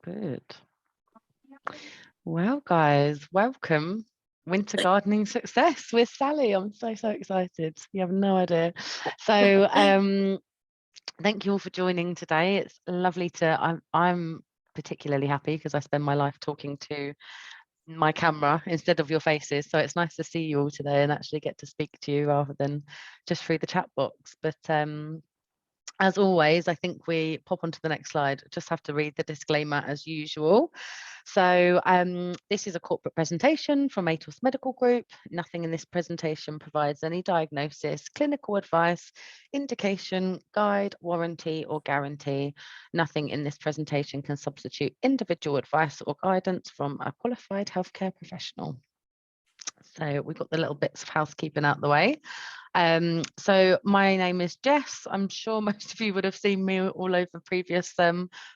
Good. Well, guys, welcome. Winter gardening success with Sally. I'm so excited. You have no idea. So thank you all for joining today. It's lovely to I'm particularly happy because I spend my life talking to my camera instead of your faces. So it's nice to see you all today and actually get to speak to you rather than just through the chat box. But as always, I think we pop onto the next slide. Just have to read the disclaimer as usual. So this is a corporate presentation from Atos Medical Group. Nothing in this presentation provides any diagnosis, clinical advice, indication, guide, warranty or guarantee. Nothing in this presentation can substitute individual advice or guidance from a qualified healthcare professional. So we've got the little bits of housekeeping out the way. So my name is Jess. I'm sure most of you would have seen me all over previous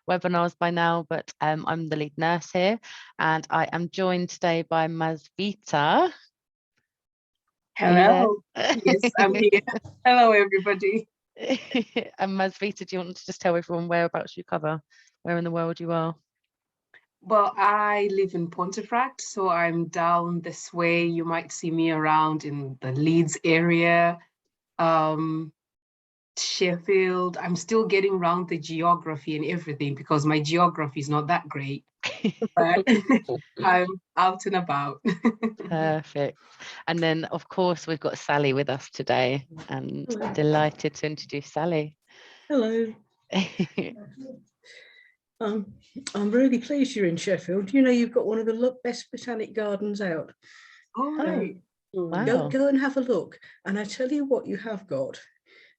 webinars by now, but I'm the lead nurse here, and I am joined today by Mazvita. Hello. Yes, I'm here. Hello, everybody. And Mazvita, do you want to just tell everyone whereabouts you cover, where in the world you are? Well, I live in Pontefract, so I'm down this way. You might see me around in the Leeds area, Sheffield. I'm still getting around the geography and everything because my geography is not that great, but I'm out and about. Perfect. And then, of course, we've got Sally with us today, and delighted to introduce Sally. Hello. I'm really pleased you're in Sheffield. You know, you've got one of the best botanic gardens out. All right. Wow. Go and have a look. And I tell you what you have got.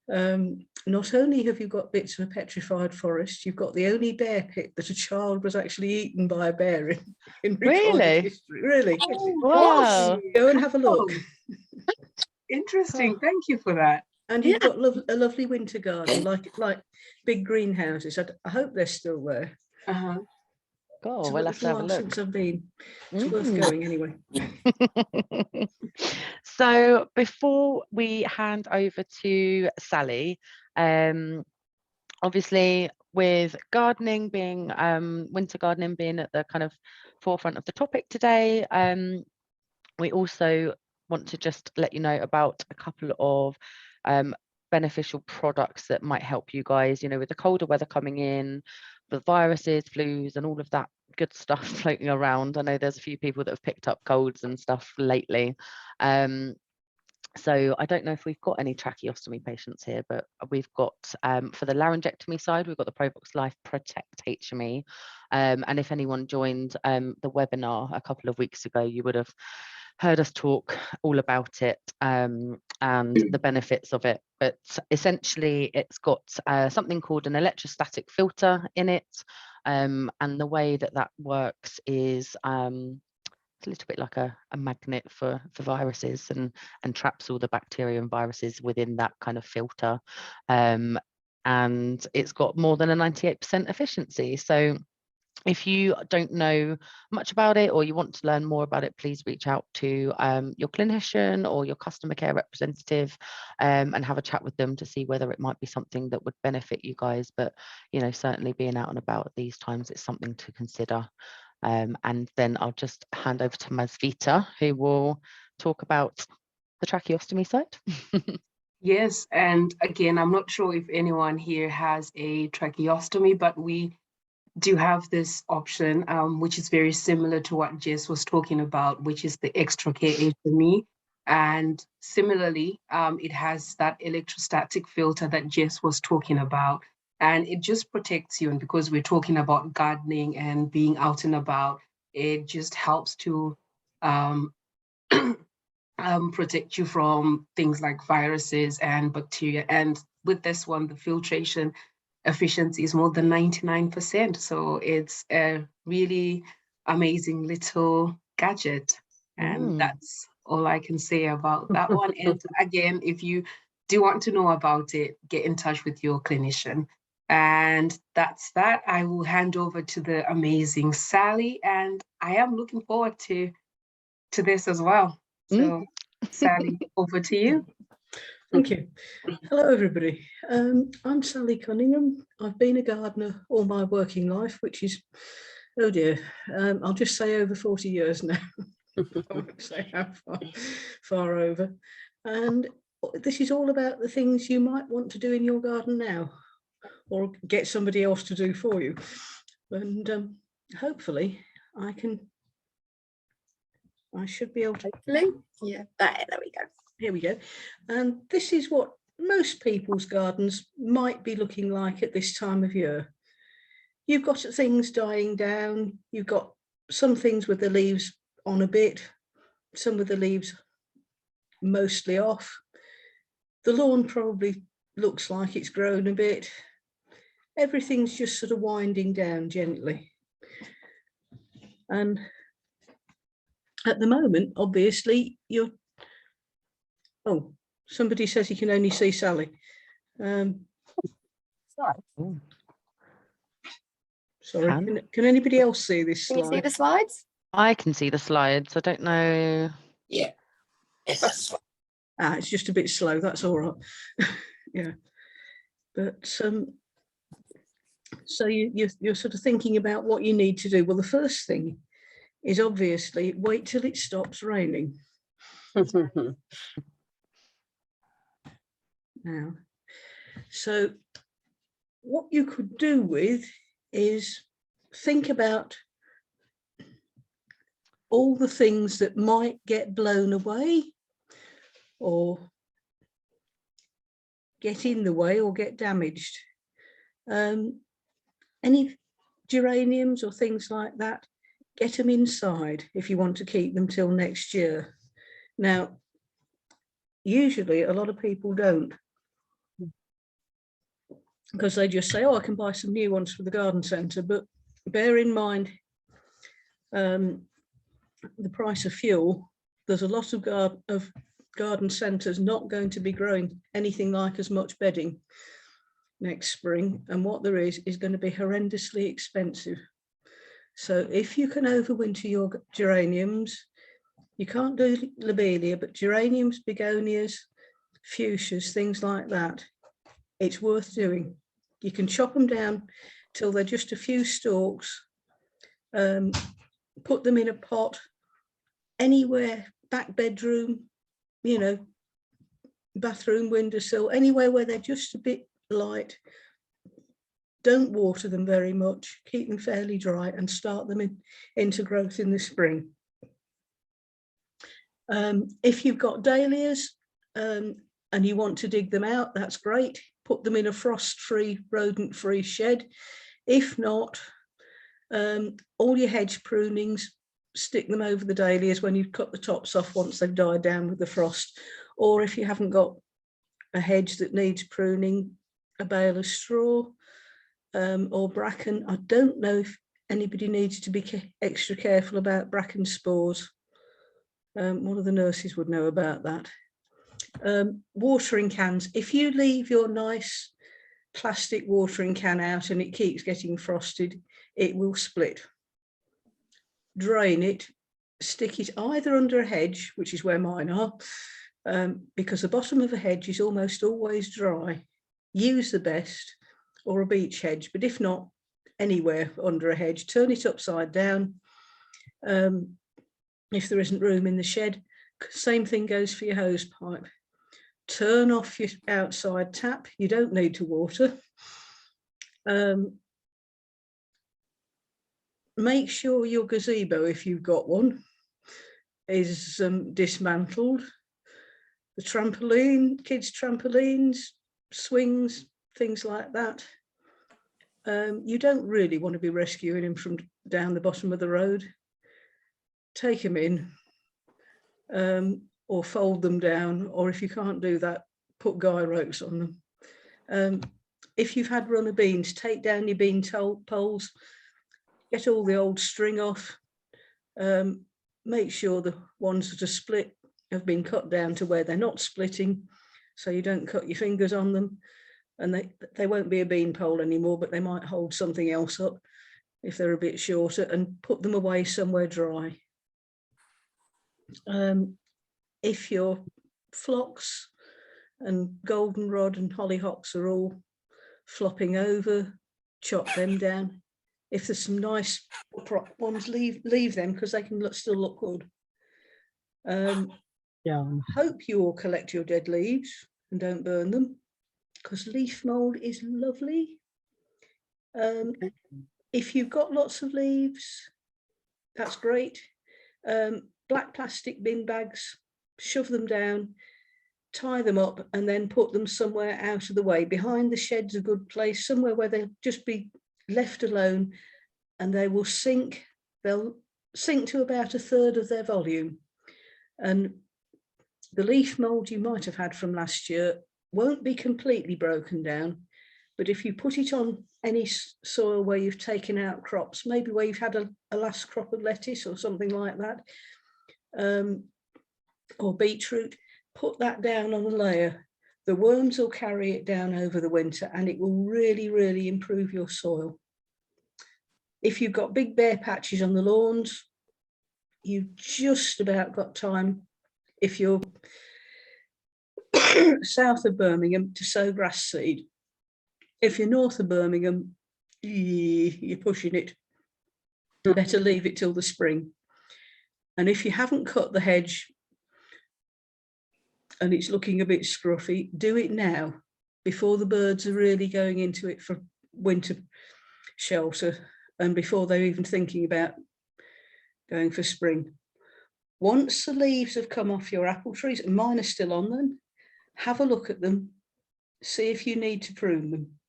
Not only have you got bits of a petrified forest, you've got the only bear pit that a child was actually eaten by a bear in recorded history. Really? Oh, wow. Go and have a look. Interesting. Thank you for that. And you've got a lovely winter garden, like big greenhouses. I hope they're still there. Oh, well, let's have a look. Since I've been. It's worth going anyway. So before we hand over to Sally, obviously with gardening being, winter gardening being at the kind of forefront of the topic today, we also want to just let you know about a couple of beneficial products that might help you guys, you know, with the colder weather coming in, the viruses, flus and all of that good stuff floating around. I know there's a few people that have picked up colds and stuff lately. So I don't know if we've got any tracheostomy patients here, but we've got, for the laryngectomy side, we've got the Provox Life Protect HME. And if anyone joined the webinar a couple of weeks ago, you would have heard us talk all about it and the benefits of it. But essentially, it's got something called an electrostatic filter in it. And the way that that works is it's a little bit like a magnet for viruses and traps all the bacteria and viruses within that kind of filter. And it's got more than a 98% efficiency. So if you don't know much about it or you want to learn more about it, please reach out to your clinician or your customer care representative and have a chat with them to see whether it might be something that would benefit you guys. But, you know, certainly being out and about at these times, it's something to consider. And then I'll just hand over to Mazvita, who will talk about the tracheostomy side. Yes, and again, I'm not sure if anyone here has a tracheostomy, but we do have this option, which is very similar to what Jess was talking about, which is the extra care HME. And similarly, it has that electrostatic filter that Jess was talking about. And it just protects you. And because we're talking about gardening and being out and about, it just helps to protect you from things like viruses and bacteria. And with this one, the filtration efficiency is more than 99%. So it's a really amazing little gadget. And that's all I can say about that one. And again, if you do want to know about it, get in touch with your clinician. And that's that. I will hand over to the amazing Sally, and I am looking forward to this as well. So Sally, over to you. Thank you. Hello, everybody. I'm Sally Cunningham. I've been a gardener all my working life, which is Oh dear, I'll just say over 40 years now. I won't say how far over. And this is all about the things you might want to do in your garden now, or get somebody else to do for you. And hopefully I should be able to. Hopefully. Yeah, there we go. Here we go. And this is what most people's gardens might be looking like at this time of year. You've got things dying down. You've got some things with the leaves on a bit, some with the leaves mostly off. The lawn probably looks like it's grown a bit. Everything's just sort of winding down gently. And at the moment, obviously, you're... Oh, somebody says you can only see Sally. Sorry. Sorry, can anybody else see this slide? Can you see the slides? I can see the slides. I don't know. Yeah. It's just a bit slow. That's all right. Yeah, but so you're sort of thinking about what you need to do. Well, the first thing is obviously wait till it stops raining. Now, so what you could do with is think about all the things that might get blown away or get in the way or get damaged. Any geraniums or things like that, get them inside if you want to keep them till next year. Now, usually a lot of people don't, because they just say, oh, I can buy some new ones for the garden centre, but bear in mind the price of fuel. There's a lot of garden centres not going to be growing anything like as much bedding next spring, and what there is going to be horrendously expensive. So if you can overwinter your geraniums, you can't do lobelia, but geraniums, begonias, fuchsias, things like that, it's worth doing. You can chop them down till they're just a few stalks, put them in a pot anywhere, back bedroom, you know, bathroom windowsill, anywhere where they're just a bit light. Don't water them very much, keep them fairly dry and start them into growth in the spring. If you've got dahlias and you want to dig them out, that's great. Put them in a frost-free, rodent-free shed. If not, all your hedge prunings, stick them over the dahlias when you cut the tops off once they've died down with the frost. Or if you haven't got a hedge that needs pruning, a bale of straw or bracken. I don't know if anybody needs to be extra careful about bracken spores. One of the nurses would know about that. Watering cans. If you leave your nice plastic watering can out and it keeps getting frosted, it will split. Drain it, stick it either under a hedge, which is where mine are, because the bottom of a hedge is almost always dry. Use the best, or a beech hedge, but if not, anywhere under a hedge. Turn it upside down. If there isn't room in the shed, same thing goes for your hose pipe. Turn off your outside tap. You don't need to water. Make sure your gazebo, if you've got one, is dismantled. The trampoline, kids' trampolines, swings, things like that. You don't really want to be rescuing them from down the bottom of the road. Take them in, or fold them down, or if you can't do that, put guy ropes on them. If you've had runner beans, take down your bean poles, get all the old string off, make sure the ones that are split have been cut down to where they're not splitting, so you don't cut your fingers on them, and they won't be a bean pole anymore, but they might hold something else up if they're a bit shorter, and put them away somewhere dry. If your phlox and goldenrod and hollyhocks are all flopping over, chop them down. if there's some nice upright ones, leave them, because they can still look good. Yeah. Hope you all collect your dead leaves and don't burn them, because leaf mold is lovely. If you've got lots of leaves, that's great. Black plastic bin bags, shove them down, tie them up, and then put them somewhere out of the way. Behind the shed's a good place, somewhere where they'll just be left alone, and they will sink. They'll sink to about 1/3 of their volume. And the leaf mold you might have had from last year won't be completely broken down, but if you put it on any soil where you've taken out crops, maybe where you've had a last crop of lettuce or something like that, or beetroot, put that down on a layer. The worms will carry it down over the winter, and it will really, really improve your soil. If you've got big bare patches on the lawns, you've just about got time, if you're south of Birmingham, to sow grass seed. If you're north of Birmingham, you're pushing it. Better leave it till the spring. And if you haven't cut the hedge and it's looking a bit scruffy, do it now, before the birds are really going into it for winter shelter, and before they're even thinking about going for spring. Once the leaves have come off your apple trees, and mine are still on them, have a look at them, see if you need to prune them.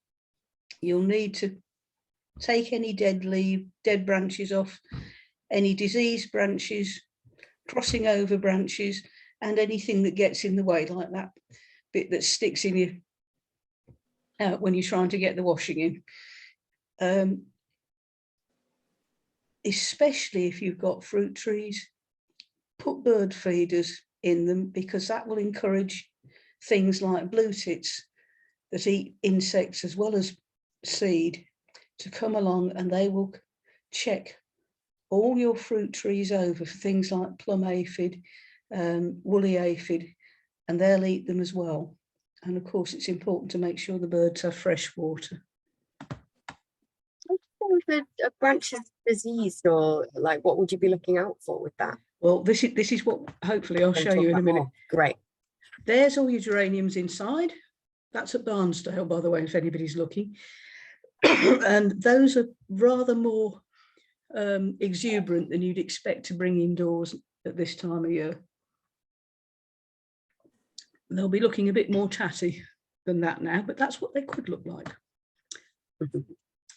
You'll need to take any dead branches off, any diseased branches, crossing over branches, and anything that gets in the way, like that bit that sticks in you when you're trying to get the washing in. Especially if you've got fruit trees, put bird feeders in them, because that will encourage things like blue tits that eat insects as well as seed to come along, and they will check all your fruit trees over for things like plum aphid, woolly aphid, and they'll eat them as well. And of course, it's important to make sure the birds have fresh water. If a branch is diseased, or like, what would you be looking out for with that? Well, this is what hopefully I'll show you in a minute. Great. There's all your geraniums inside. That's at Barnsdale, by the way, if anybody's looking. And those are rather more exuberant than you'd expect to bring indoors at this time of year. They'll be looking a bit more tatty than that now, but that's what they could look like.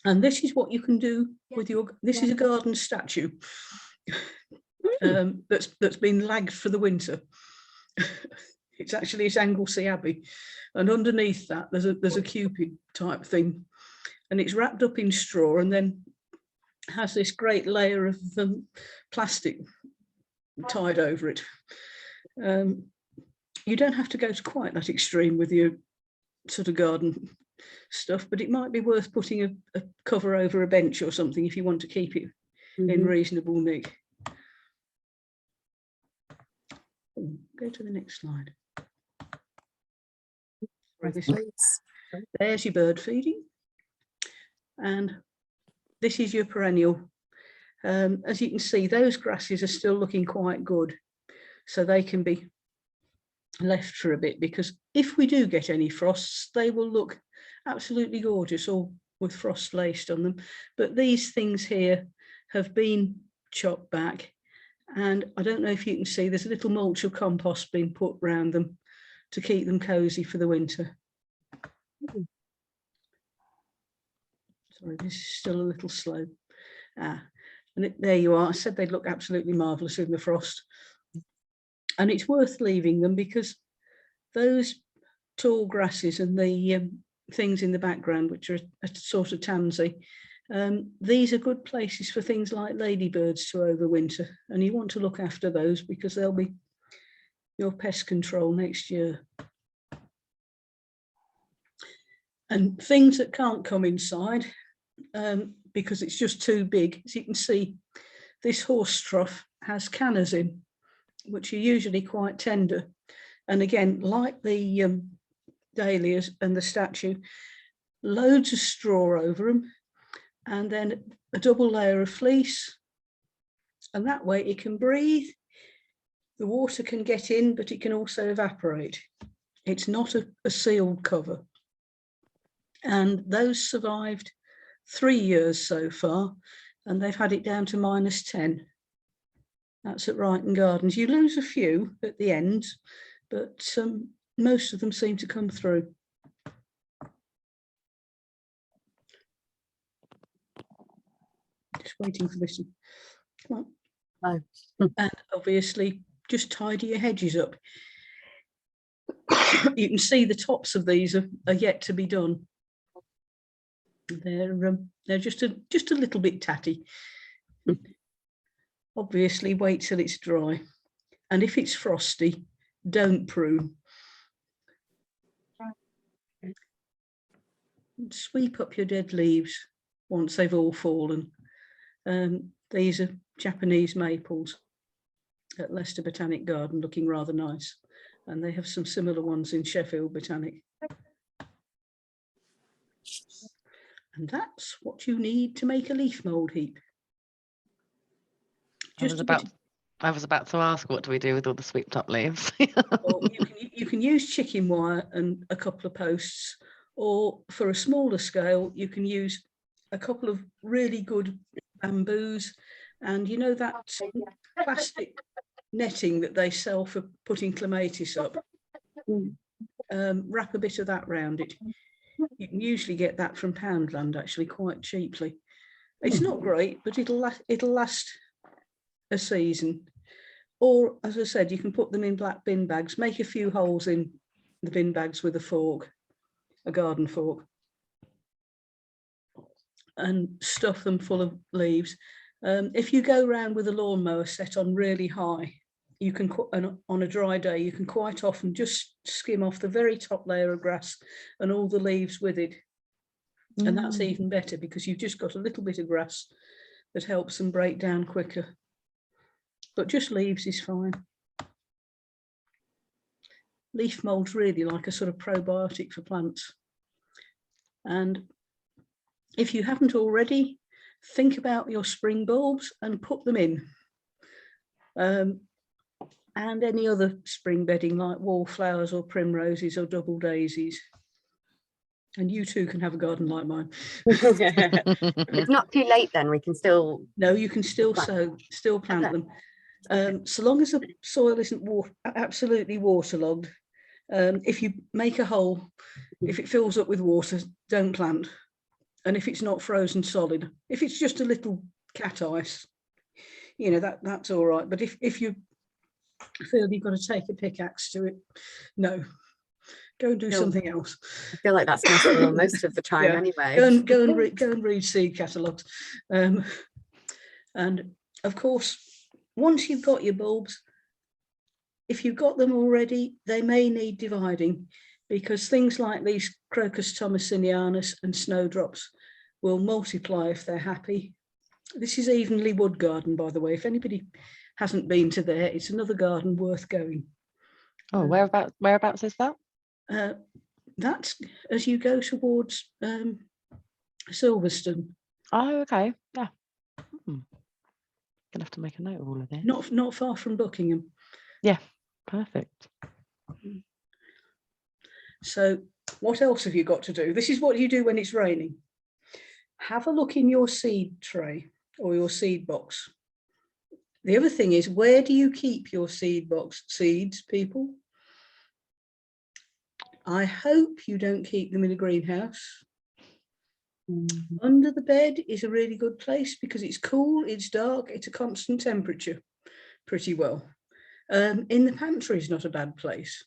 And this is what you can do with your, this is a garden statue that's been lagged for the winter. It's Anglesey Abbey, and underneath that there's a Cupid type thing, and it's wrapped up in straw, and then has this great layer of plastic tied over it. You don't have to go to quite that extreme with your sort of garden stuff, but it might be worth putting a cover over a bench or something if you want to keep it in reasonable nick. Go to the next slide. There's your bird feeding, and this is your perennial. As you can see, those grasses are still looking quite good, so they can be left for a bit, because if we do get any frosts, they will look absolutely gorgeous, all with frost laced on them. But these things here have been chopped back, and I don't know if you can see, there's a little mulch of compost being put round them to keep them cosy for the winter. Sorry, this is still a little slow. And there you are. I said they'd look absolutely marvellous in the frost. And it's worth leaving them, because those tall grasses and the things in the background, which are a sort of tansy, these are good places for things like ladybirds to overwinter, and you want to look after those, because they'll be your pest control next year. And things that can't come inside because it's just too big, as you can see, this horse trough has canners in, which are usually quite tender. And again, like the dahlias and the statue, loads of straw over them, and then a double layer of fleece, and that way it can breathe. The water can get in, but it can also evaporate. It's not a sealed cover. And those survived 3 years so far, and they've had it down to -10. That's at Brighton Gardens. You lose a few at the end, but most of them seem to come through. Just waiting for this. Come on. Oh. And obviously, just tidy your hedges up. You can see the tops of these are yet to be done. They're just a little bit tatty. Obviously, wait till it's dry, and if it's frosty, don't prune. Sweep up your dead leaves once they've all fallen. These are Japanese maples at Leicester Botanic Garden, looking rather nice, and they have some similar ones in Sheffield Botanic. And that's what you need to make a leaf mould heap. I was about to ask, what do we do with all the swept up leaves? Or you can use chicken wire and a couple of posts, or for a smaller scale, you can use a couple of really good bamboos, and you know that plastic netting that they sell for putting clematis up. Wrap a bit of that round it. You can usually get that from Poundland actually quite cheaply. It's not great, but it'll last a season. Or, as I said, you can put them in black bin bags, make a few holes in the bin bags with a fork, a garden fork, and stuff them full of leaves. If you go around with a lawnmower set on really high, you can, on a dry day, you can quite often just skim off the very top layer of grass and all the leaves with it. And that's even better because you've just got a little bit of grass that helps them break down quicker. But just leaves is fine. Leaf mould's really like a sort of probiotic for plants. And if you haven't already, think about your spring bulbs and put them in. And any other spring bedding like wallflowers or primroses or double daisies. And you too can have a garden like mine. It's not too late then, we can still... No, you can still plant them. So long as the soil isn't absolutely waterlogged. If you make a hole, if it fills up with water, don't plant. And if it's not frozen solid, if it's just a little cat ice, you know, that's all right. But if you feel you've got to take a pickaxe to it, no, go and do something else. I feel like that's most of the time anyway. Go and read seed catalogues. And of course, once you've got your bulbs, if you've got them already, they may need dividing, because things like these Crocus thomasinianus and snowdrops will multiply if they're happy. This is Evenly Wood Garden, by the way. If anybody hasn't been to there, it's another garden worth going. Oh, whereabouts is that? That's as you go towards Silverstone. Oh, okay. Yeah. Gonna have to make a note of all of this. Not far from Buckingham. Yeah, perfect. So what else have you got to do? This is what you do when it's raining. Have a look in your seed tray or your seed box. The other thing is, where do you keep your seed box seeds, people? I hope you don't keep them in a greenhouse. Under the bed is a really good place because it's cool, it's dark, it's a constant temperature pretty well. In the pantry is not a bad place.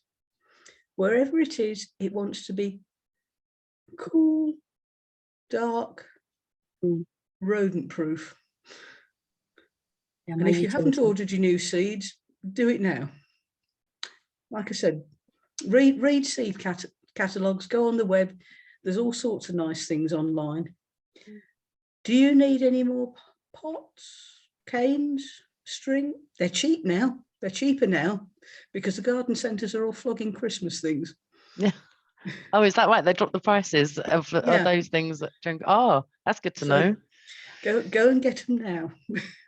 Wherever it is, it wants to be cool, dark, rodent proof. Yeah, and if you haven't ordered your new seeds, do it now. Like I said, read seed catalogues, go on the web. There's all sorts of nice things online. Do you need any more pots, canes, string? They're cheap now. They're cheaper now because the garden centres are all flogging Christmas things. Yeah. Oh, is that right? They dropped the prices of those things. Oh, that's good to know. Go and get them now.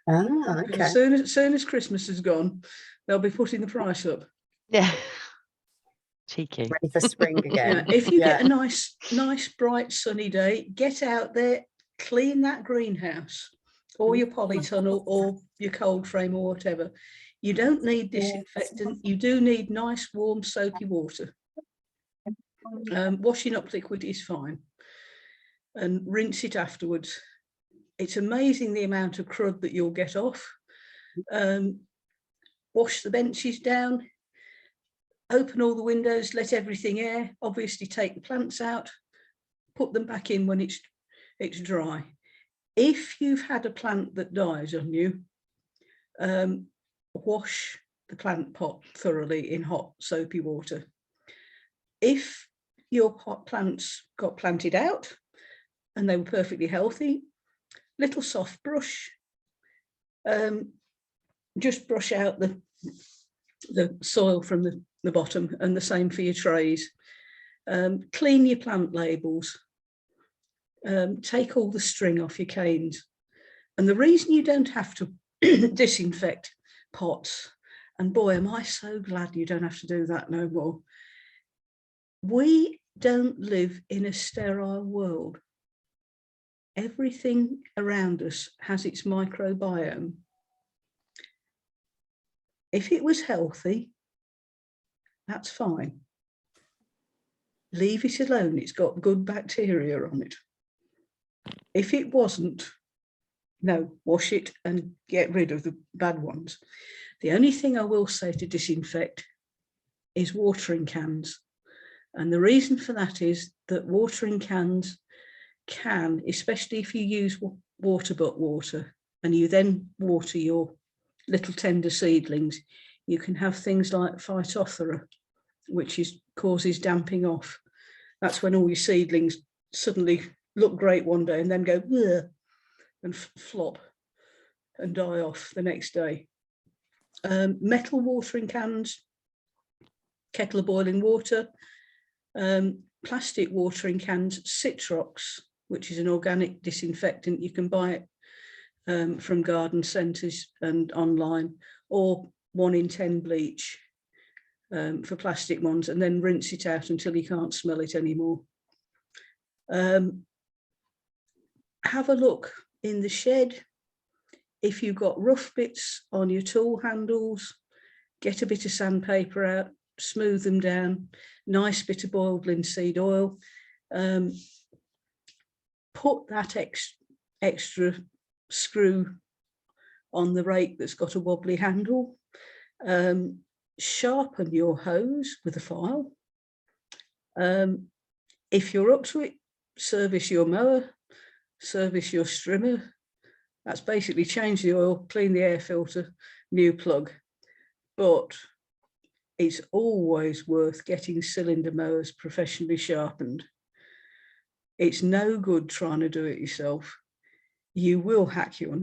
Ah, okay. As soon as Christmas is gone, they'll be putting the price up. Yeah. Cheeky. Ready for spring again. If you get a nice, bright, sunny day, get out there, clean that greenhouse or your polytunnel or your cold frame or whatever. You don't need disinfectant. You do need nice, warm, soapy water. Washing up liquid is fine. And rinse it afterwards. It's amazing the amount of crud that you'll get off. Wash the benches down. Open all the windows, let everything air. Obviously take the plants out, put them back in when it's dry. If you've had a plant that dies on you, wash the plant pot thoroughly in hot soapy water. If your pot plants got planted out and they were perfectly healthy, little soft brush, just brush out the soil from the bottom, and the same for your trays. Clean your plant labels. Take all the string off your canes. And the reason you don't have to disinfect pots, and boy, am I so glad you don't have to do that no more. We don't live in a sterile world. Everything around us has its microbiome. If it was healthy, that's fine. Leave it alone. It's got good bacteria on it. If it wasn't, no, wash it and get rid of the bad ones. The only thing I will say to disinfect is watering cans. And the reason for that is that watering cans can, especially if you use water but water, and you then water your little tender seedlings, you can have things like Phytophthora, which causes damping off. That's when all your seedlings suddenly look great one day and then go and flop and die off the next day. Metal watering cans, kettle of boiling water, plastic watering cans, Citrox, which is an organic disinfectant. You can buy it from garden centres and online, or 1 in 10 bleach for plastic ones, and then rinse it out until you can't smell it anymore. Have a look in the shed. If you've got rough bits on your tool handles, get a bit of sandpaper out, smooth them down, nice bit of boiled linseed oil. Put that extra screw on the rake that's got a wobbly handle. Sharpen your hose with a file. If you're up to it, service your mower, service your strimmer. That's basically change the oil, clean the air filter, new plug. But it's always worth getting cylinder mowers professionally sharpened. It's no good trying to do it yourself. You will hack your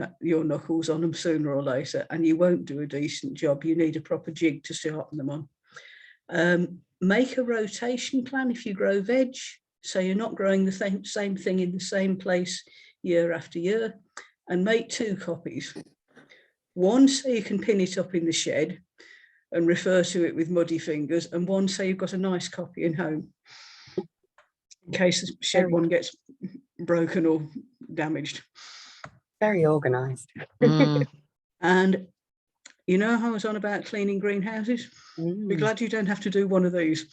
knuckles on them sooner or later, and you won't do a decent job. You need a proper jig to sharpen them on. Make a rotation plan if you grow veg, so you're not growing the same thing in the same place year after year, and make 2 copies. One so you can pin it up in the shed and refer to it with muddy fingers, and one so you've got a nice copy in home, in case the shed one gets broken or damaged. Very organised. And you know how I was on about cleaning greenhouses? Be glad you don't have to do one of these.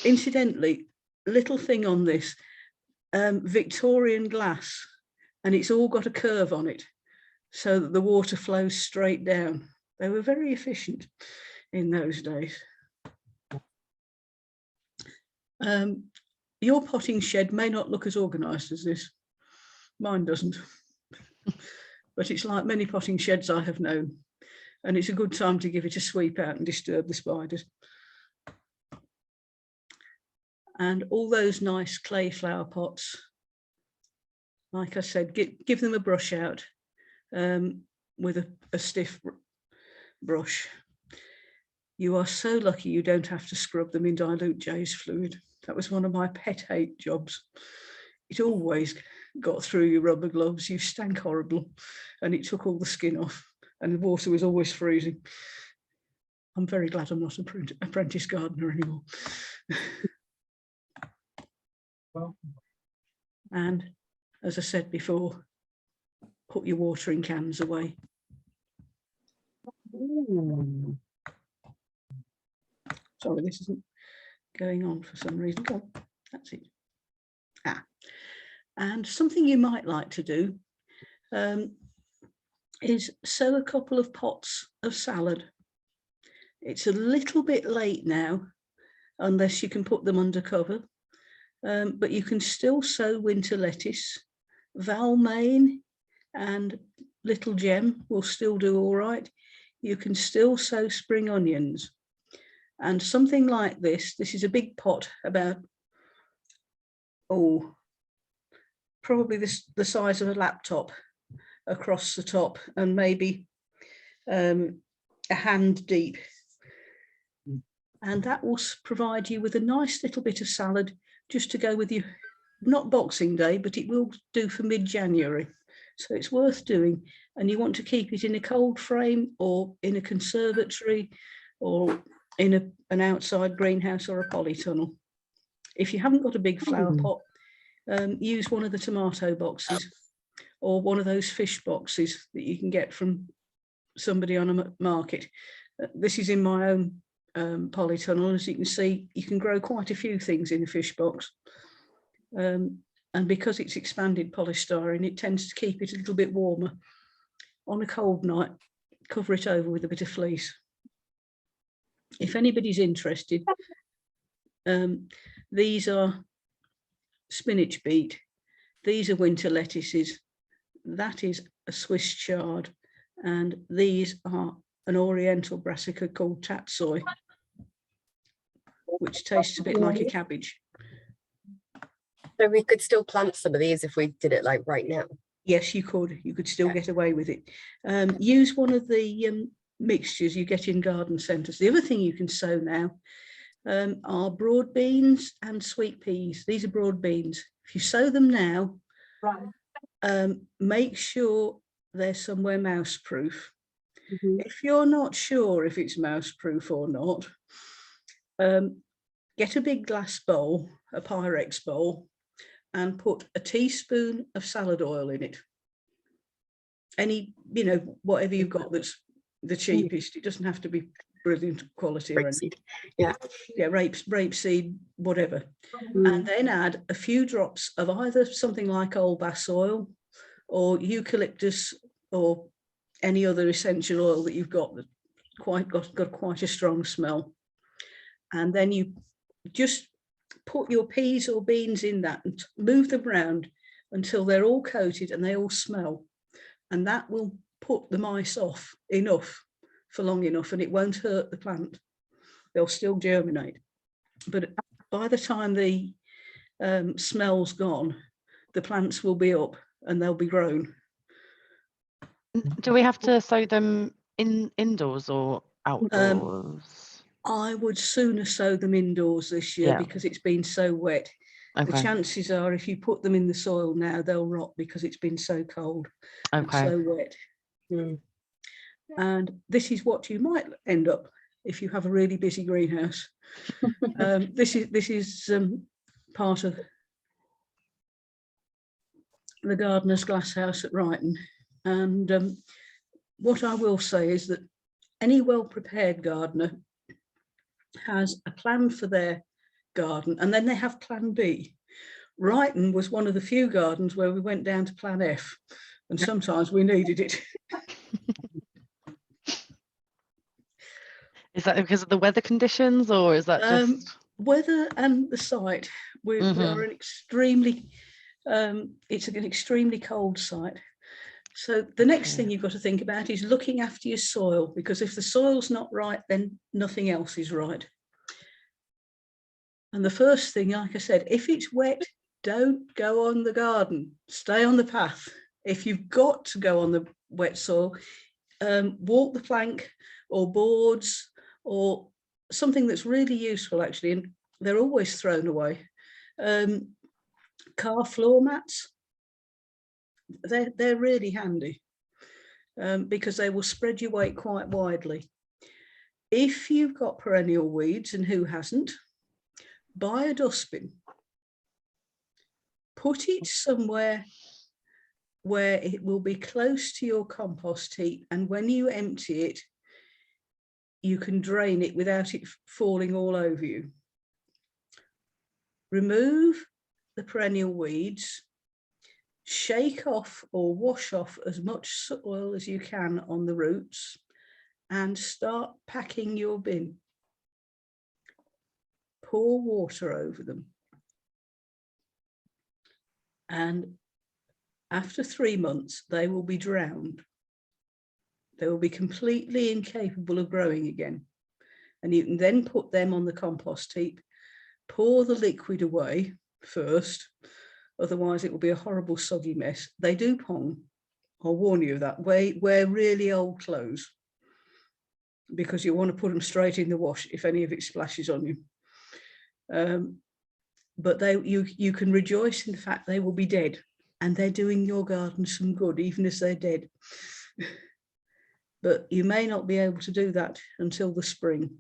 Incidentally, little thing on this, Victorian glass, and it's all got a curve on it so that the water flows straight down. They were very efficient in those days. Your potting shed may not look as organised as this. Mine doesn't. But it's like many potting sheds I have known. And it's a good time to give it a sweep out and disturb the spiders. And all those nice clay flower pots, like I said, give them a brush out with a stiff brush. You are so lucky you don't have to scrub them in dilute J's fluid. That was one of my pet hate jobs. it always got through your rubber gloves. You stank horrible, and it took all the skin off, and the water was always freezing. I'm very glad I'm not an apprentice gardener anymore. And as I said before, put your watering cans away. Sorry, this isn't going on for some reason. Go on. That's it. And something you might like to do is sow a couple of pots of salad. It's a little bit late now, unless you can put them under cover, but you can still sow winter lettuce. Valmain and Little Gem will still do all right. You can still sow spring onions. And something like this is a big pot, about, probably the size of a laptop across the top, and maybe a hand deep. And that will provide you with a nice little bit of salad just to go with you, not Boxing Day, but it will do for mid-January. So it's worth doing. And you want to keep it in a cold frame, or in a conservatory, or in an outside greenhouse or a polytunnel. If you haven't got a big flower pot, use one of the tomato boxes, or one of those fish boxes that you can get from somebody on a market. This is in my own polytunnel. As you can see, you can grow quite a few things in a fish box. And because it's expanded polystyrene, it tends to keep it a little bit warmer. On a cold night, cover it over with a bit of fleece. If anybody's interested, these are spinach beet. These are winter lettuces. That is a Swiss chard. And these are an oriental brassica called tatsoi, which tastes a bit like a cabbage. So we could still plant some of these if we did it like right now? Yes, you could. You could still get away with it. Use one of the mixtures you get in garden centres. The other thing you can sow now are broad beans and sweet peas. These are broad beans. If you sow them now, make sure they're somewhere mouse proof. If you're not sure if it's mouse proof or not, get a big glass bowl, a Pyrex bowl, and put a teaspoon of salad oil in it. Any, whatever you've got that's the cheapest. It doesn't have to be brilliant quality or anything. Yeah, rapeseed, whatever. And then add a few drops of either something like old bass oil or eucalyptus, or any other essential oil that you've got that got quite a strong smell. And then you just put your peas or beans in that and move them around until they're all coated and they all smell. And that will put the mice off enough for long enough, and it won't hurt the plant. They'll still germinate. But by the time the smell's gone, the plants will be up and they'll be grown. Do we have to sow them indoors or outdoors? I would sooner sow them indoors this year, because it's been so wet. Okay. The chances are, if you put them in the soil now, they'll rot because it's been so cold and so wet. And this is what you might end up if you have a really busy greenhouse. This is part of the gardener's glasshouse at Brighton. And what I will say is that any well-prepared gardener has a plan for their garden, and then they have plan B. Brighton was one of the few gardens where we went down to plan F, and sometimes we needed it. Is that because of the weather conditions, or is that just weather and the site? We are an extremely it's an extremely cold site. So the next thing you've got to think about is looking after your soil, because if the soil's not right, then nothing else is right. And the first thing, like I said, if it's wet, don't go on the garden, stay on the path. If you've got to go on the wet soil, walk the plank or boards or something that's really useful, actually, and they're always thrown away. car floor mats, they're really handy because they will spread your weight quite widely. If you've got perennial weeds, and who hasn't, buy a dustbin. Put it somewhere where it will be close to your compost heap, and when you empty it, you can drain it without it falling all over you. Remove the perennial weeds, shake off or wash off as much soil as you can on the roots, and start packing your bin. Pour water over them. And after 3 months, they will be drowned. They will be completely incapable of growing again. And you can then put them on the compost heap, pour the liquid away first, otherwise it will be a horrible soggy mess. They do pong, I'll warn you of that. Wear really old clothes, because you want to put them straight in the wash if any of it splashes on you. But you can rejoice in the fact they will be dead, and they're doing your garden some good, even as they're dead. But you may not be able to do that until the spring,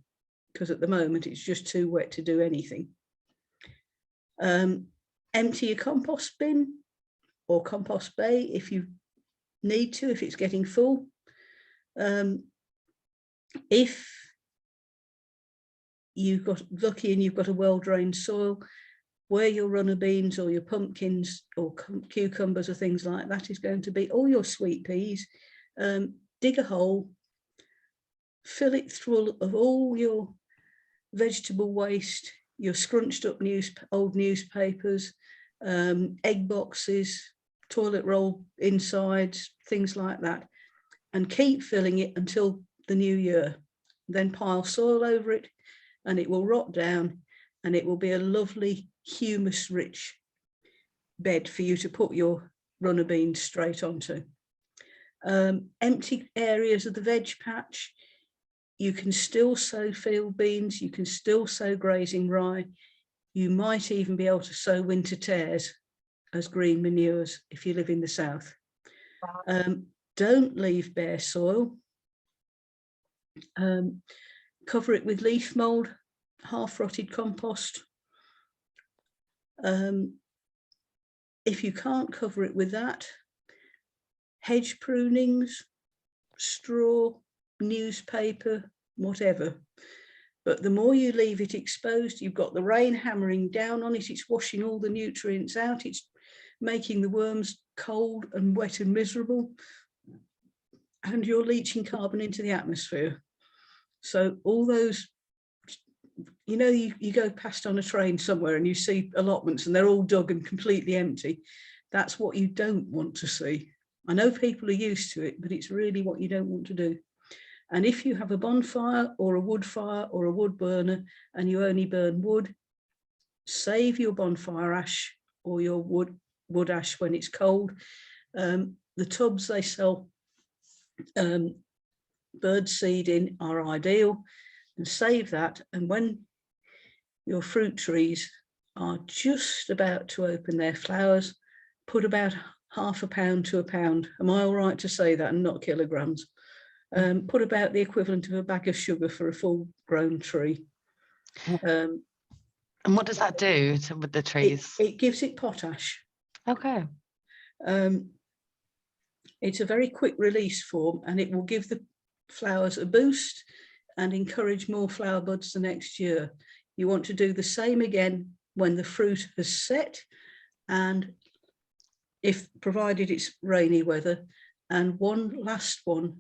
because at the moment it's just too wet to do anything. Empty your compost bin or compost bay if you need to, if it's getting full. If you've got lucky and you've got a well-drained soil, where your runner beans or your pumpkins or cucumbers or things like that is going to be, or your sweet peas, dig a hole, fill it full of all your vegetable waste, your scrunched up old newspapers, egg boxes, toilet roll insides, things like that, and keep filling it until the new year. Then pile soil over it and it will rot down, and it will be a lovely humus rich bed for you to put your runner beans straight onto. Empty areas of the veg patch, you can still sow field beans, you can still sow grazing rye, you might even be able to sow winter tares as green manures if you live in the south. Don't leave bare soil. Cover it with leaf mould, half-rotted compost. If you can't cover it with that, hedge prunings, straw, newspaper, whatever. But the more you leave it exposed, you've got the rain hammering down on it, it's washing all the nutrients out, it's making the worms cold and wet and miserable, and you're leaching carbon into the atmosphere. So all those, you know, you go past on a train somewhere and you see allotments and they're all dug and completely empty. That's what you don't want to see. I know people are used to it, but it's really what you don't want to do. And if you have a bonfire or a wood fire or a wood burner and you only burn wood, save your bonfire ash or your wood ash when it's cold. The tubs they sell bird seed in are ideal, and save that. And when your fruit trees are just about to open their flowers, put about £0.5 pound to £1 pound. Am I all right to say that and not kilograms? Put about the equivalent of a bag of sugar for a full-grown tree. And what does that do with the trees? It gives it potash. Okay. It's a very quick release form, and it will give the flowers a boost and encourage more flower buds the next year. You want to do the same again when the fruit has set, and if provided it's rainy weather, and one last one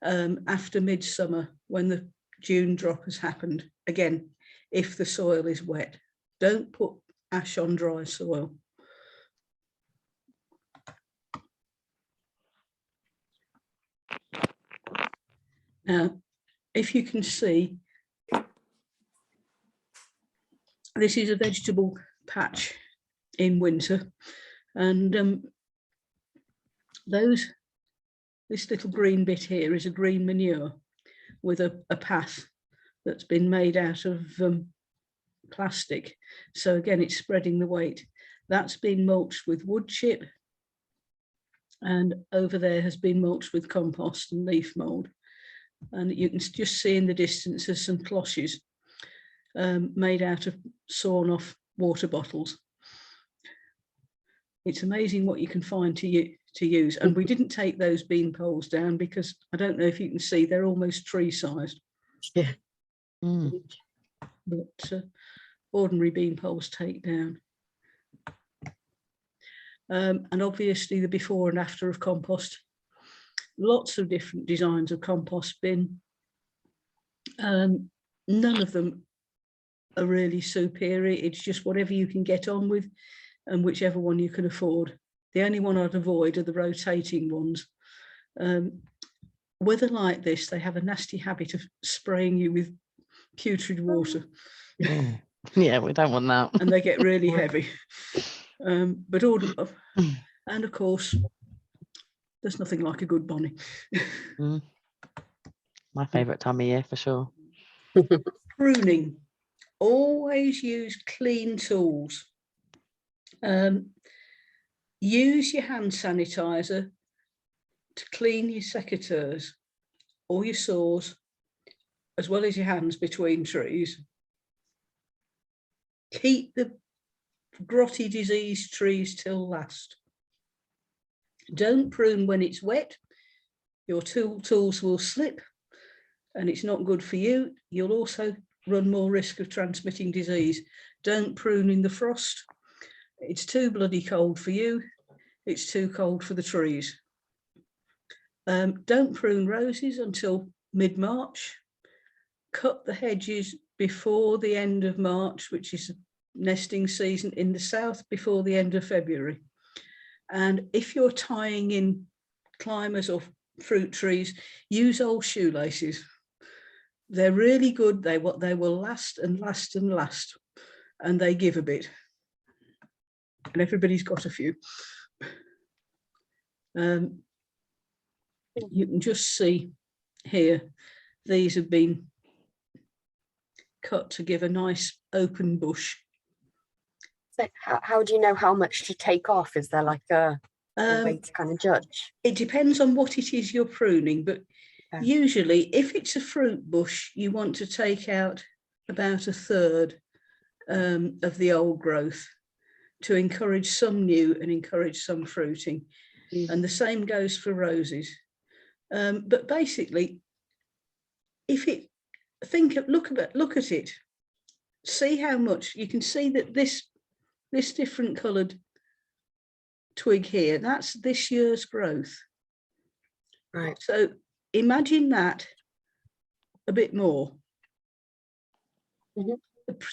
after midsummer when the June drop has happened, again if the soil is wet. Don't put ash on dry soil. Now, if you can see, this is a vegetable patch in winter, and this little green bit here is a green manure with a path that's been made out of plastic. So again, it's spreading the weight. That's been mulched with wood chip, and over there has been mulched with compost and leaf mould. And you can just see in the distance there's some cloches made out of sawn off water bottles. It's amazing what you can find to use. And we didn't take those bean poles down because I don't know if you can see, they're almost tree sized. Yeah. But ordinary bean poles take down. And obviously the before and after of compost. Lots of different designs of compost bin. None of them are really superior. It's just whatever you can get on with and whichever one you can afford. The only one I'd avoid are the rotating ones. Weather like this, they have a nasty habit of spraying you with putrid water. Yeah, we don't want that. And they get really heavy. But and of course, there's nothing like a good bonnie. My favourite time of year for sure. Pruning. Always use clean tools. Use your hand sanitizer to clean your secateurs or your saws, as well as your hands between trees. Keep the grotty diseased trees till last. Don't prune when it's wet. Your tools will slip and it's not good for you. You'll also run more risk of transmitting disease. Don't prune in the frost. It's too bloody cold for you. It's too cold for the trees. Don't prune roses until mid-March. Cut the hedges before the end of March, which is nesting season in the south, before the end of February. And if you're tying in climbers or fruit trees, use old shoelaces. They're really good. They will last and last and last, and they give a bit. And everybody's got a few. You can just see here, these have been cut to give a nice open bush. So how do you know how much to take off? Is there like a way to kind of judge? It depends on what it is you're pruning, but usually if it's a fruit bush, you want to take out about a third of the old growth to encourage some new and encourage some fruiting. And the same goes for roses. But basically, if it look at it, see how much you can see that this different coloured twig here, that's this year's growth. Right. So imagine that a bit more.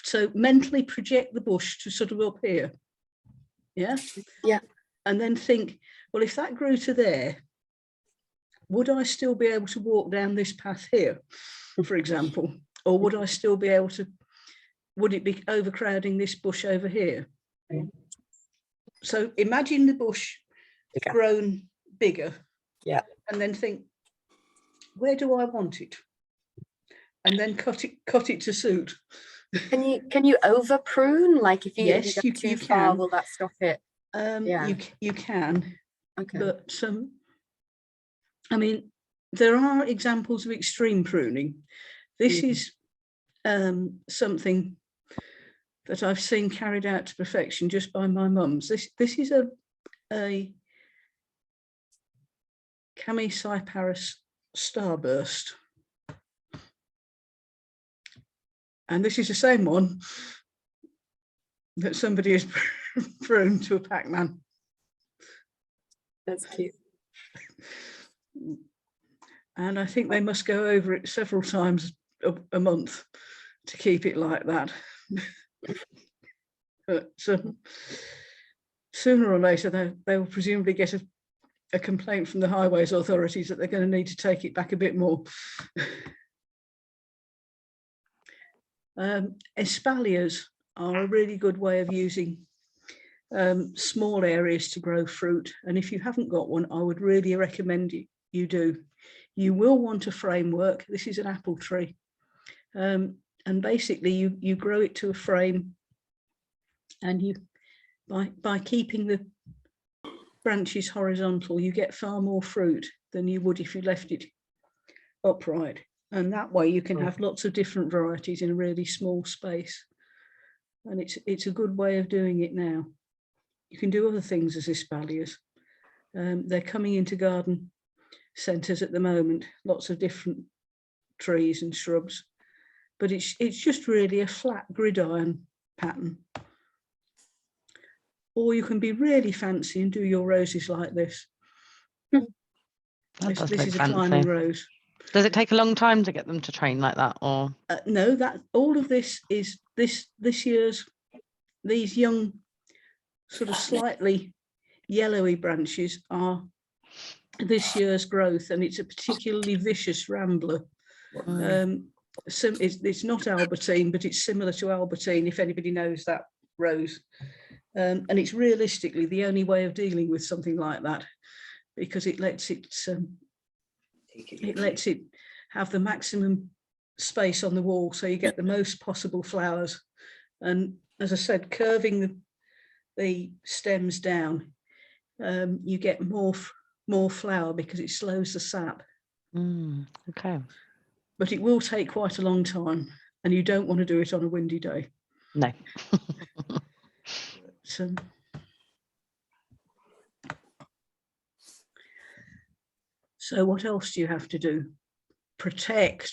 So mentally project the bush to sort of up here. Yeah. Yeah. And then think, well, if that grew to there, would I still be able to walk down this path here, for example? Or would I still be able to, would it be overcrowding this bush over here? So imagine the bush grown bigger. Yeah. And then think, where do I want it? And then cut it to suit. Can you over prune? Like if you, yes, if you go too far, will that stop it? You can. Okay. But I mean, there are examples of extreme pruning. This is something that I've seen carried out to perfection just by my mums. This is a Chamaecyparis starburst. And this is the same one that somebody has pruned to a Pac-Man. That's cute. And I think they must go over it several times a month to keep it like that. But sooner or later, they will presumably get a complaint from the highways authorities that they're going to need to take it back a bit more. Espaliers are a really good way of using small areas to grow fruit. And if you haven't got one, I would really recommend you do. You will want a framework. This is an apple tree. And basically you grow it to a frame and you By keeping the branches horizontal, you get far more fruit than you would if you left it upright. And that way you can have lots of different varieties in a really small space. And it's a good way of doing it now. You can do other things as espaliers. They're coming into garden centres at the moment, lots of different trees and shrubs, but it's just really a flat gridiron pattern. Or you can be really fancy and do your roses like this. This is a climbing rose. Does it take a long time to get them to train like that, or no? That all of this is this year's. These young, sort of slightly yellowy branches are this year's growth, and it's a particularly vicious rambler. It's not Albertine, but it's similar to Albertine, if anybody knows that rose. And it's realistically the only way of dealing with something like that, because it lets it have the maximum space on the wall, so you get the most possible flowers. And as I said, curving the stems down, you get more flower because it slows the sap. Okay. But it will take quite a long time, and you don't want to do it on a windy day. No. So what else do you have to do? Protect.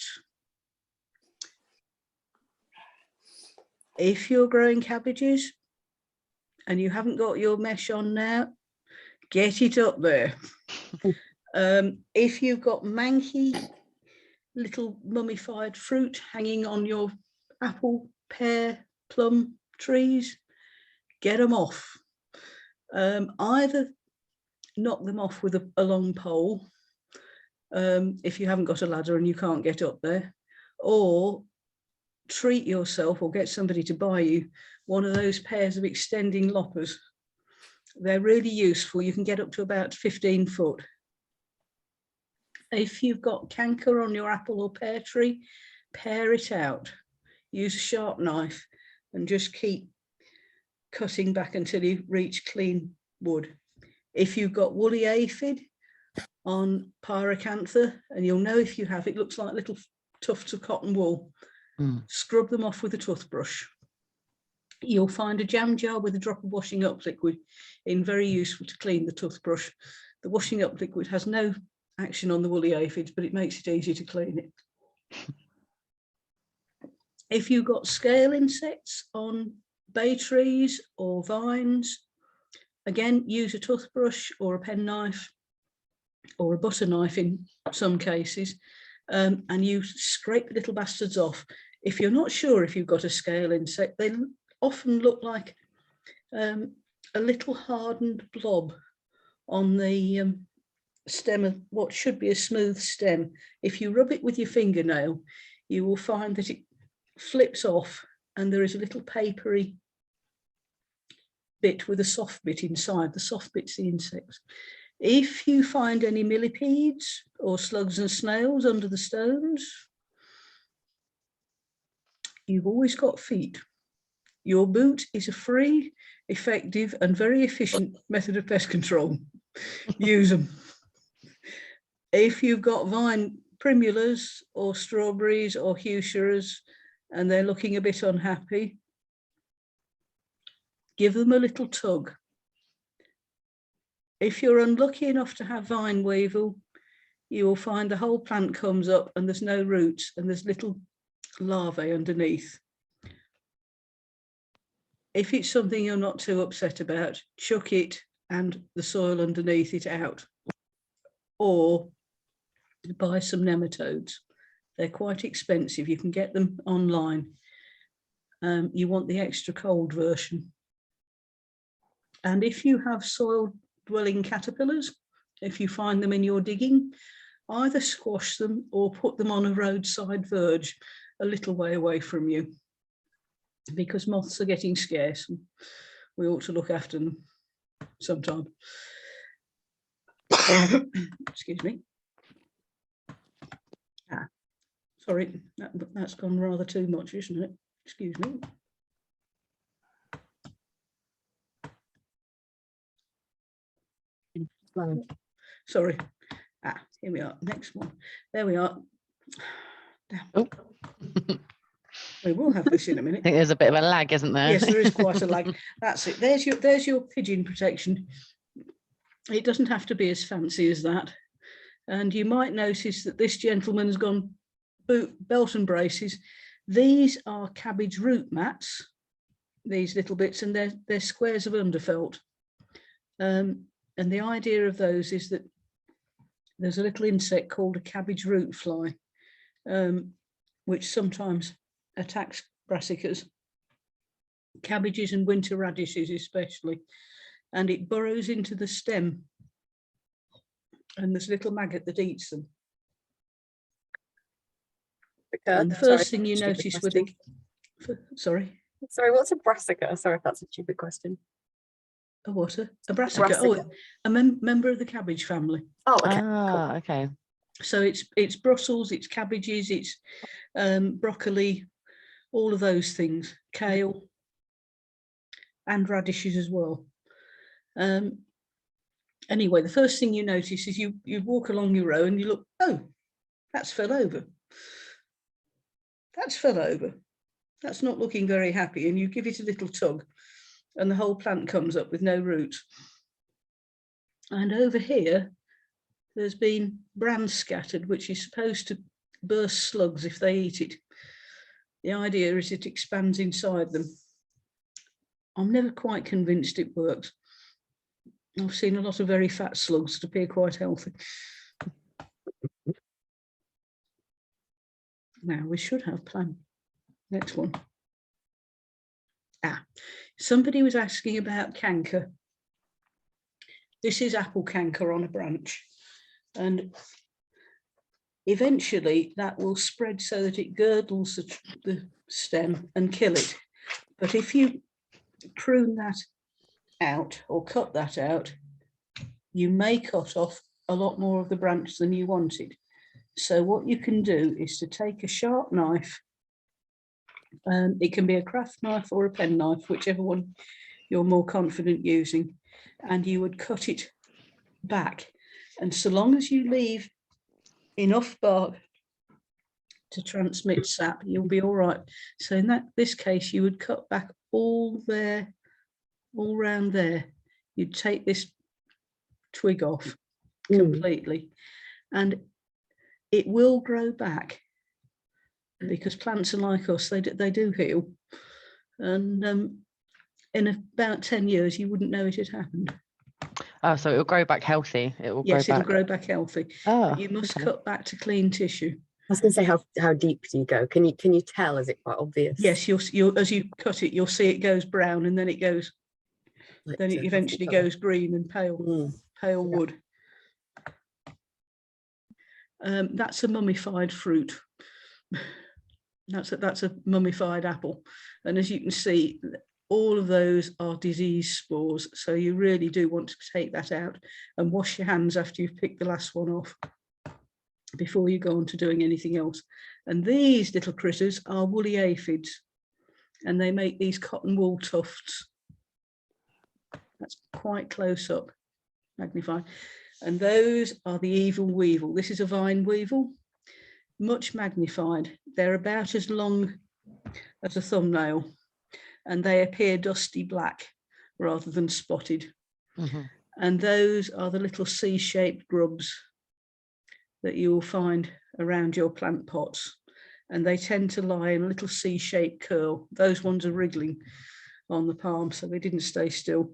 If you're growing cabbages and you haven't got your mesh on now, get it up there. If you've got manky little mummified fruit hanging on your apple, pear, plum trees, get them off. Either knock them off with a long pole, if you haven't got a ladder and you can't get up there, or treat yourself or get somebody to buy you one of those pairs of extending loppers. They're really useful. You can get up to about 15 foot. If you've got canker on your apple or pear tree, pare it out. Use a sharp knife and just keep cutting back until you reach clean wood. If you've got woolly aphid on pyracantha, and you'll know if you have, it looks like little tufts of cotton wool, scrub them off with a toothbrush. You'll find a jam jar with a drop of washing up liquid in, very useful to clean the toothbrush. The washing up liquid has no action on the woolly aphids, but it makes it easy to clean it. If you've got scale insects on bay trees or vines, again, use a toothbrush or a penknife or a butter knife in some cases, and you scrape the little bastards off. If you're not sure if you've got a scale insect, they often look like a little hardened blob on the stem of what should be a smooth stem. If you rub it with your fingernail, you will find that it flips off and there is a little papery bit with a soft bit inside. The soft bit's the insects. If you find any millipedes or slugs and snails under the stones, you've always got feet. Your boot is a free, effective and very efficient method of pest control. Use them. If you've got vine primulas or strawberries or heucheras and they're looking a bit unhappy, give them a little tug. If you're unlucky enough to have vine weevil, you will find the whole plant comes up and there's no roots and there's little larvae underneath. If it's something you're not too upset about, chuck it and the soil underneath it out. Or buy some nematodes. They're quite expensive. You can get them online. You want the extra cold version. And if you have soil dwelling caterpillars, if you find them in your digging, either squash them or put them on a roadside verge a little way away from you, because moths are getting scarce and we ought to look after them sometime. Excuse me. Sorry, that's gone rather too much, isn't it? Excuse me. Plan. Sorry. Here we are. Next one. There we are. Damn. Oh. We will have this in a I minute. think there's a bit of a lag, isn't there? Yes, there is quite a lag. That's it. There's your pigeon protection. It doesn't have to be as fancy as that. And you might notice that this gentleman's gone belt and braces. These are cabbage root mats, these little bits, and they're squares of underfelt. And the idea of those is that there's a little insect called a cabbage root fly, which sometimes attacks brassicas, cabbages and winter radishes especially, and it burrows into the stem, and there's a little maggot that eats them. And the first thing you notice with it, sorry, what's a brassica? Sorry if that's a stupid question. A what? A brassica? Oh, a member of the cabbage family. Oh, okay. Ah, Cool. okay. So it's Brussels, it's cabbages, it's broccoli, all of those things, kale, and radishes as well. Anyway, the first thing you notice is you walk along your row and you look, oh, that's fell over. That's fell over. That's not looking very happy, and you give it a little tug and the whole plant comes up with no roots. And over here, there's been bran scattered, which is supposed to burst slugs if they eat it. The idea is it expands inside them. I'm never quite convinced it works. I've seen a lot of very fat slugs that appear quite healthy. Now we should have plan. Next one. Somebody was asking about canker. This is apple canker on a branch, and eventually that will spread so that it girdles the stem and kill it. But if you prune that out or cut that out, you may cut off a lot more of the branch than you wanted. So what you can do is to take a sharp knife, and it can be a craft knife or a pen knife, whichever one you're more confident using, and you would cut it back. And so long as you leave enough bark to transmit sap, you'll be all right. So in this case, you would cut back all round there. You'd take this twig off completely, and it will grow back, because plants are like us, they do heal. And in about 10 years, you wouldn't know it had happened. Oh, so it will grow back healthy. It'll grow back healthy. Oh, but you must cut back to clean tissue. I was going to say, how deep do you go? Can you tell? Is it quite obvious? Yes, you'll as you cut it, you'll see it goes brown, and then it goes, Like then it eventually goes green and pale wood. That's a mummified fruit. That's a mummified apple, and as you can see, all of those are disease spores. So you really do want to take that out and wash your hands after you've picked the last one off before you go on to doing anything else. And these little critters are woolly aphids, and they make these cotton wool tufts. That's quite close up, magnified. And those are the evil weevil. This is a vine weevil, much magnified. They're about as long as a thumbnail, and they appear dusty black rather than spotted. And those are the little C-shaped grubs that you will find around your plant pots, and they tend to lie in a little C-shaped curl. Those ones are wriggling on the palm, so they didn't stay still.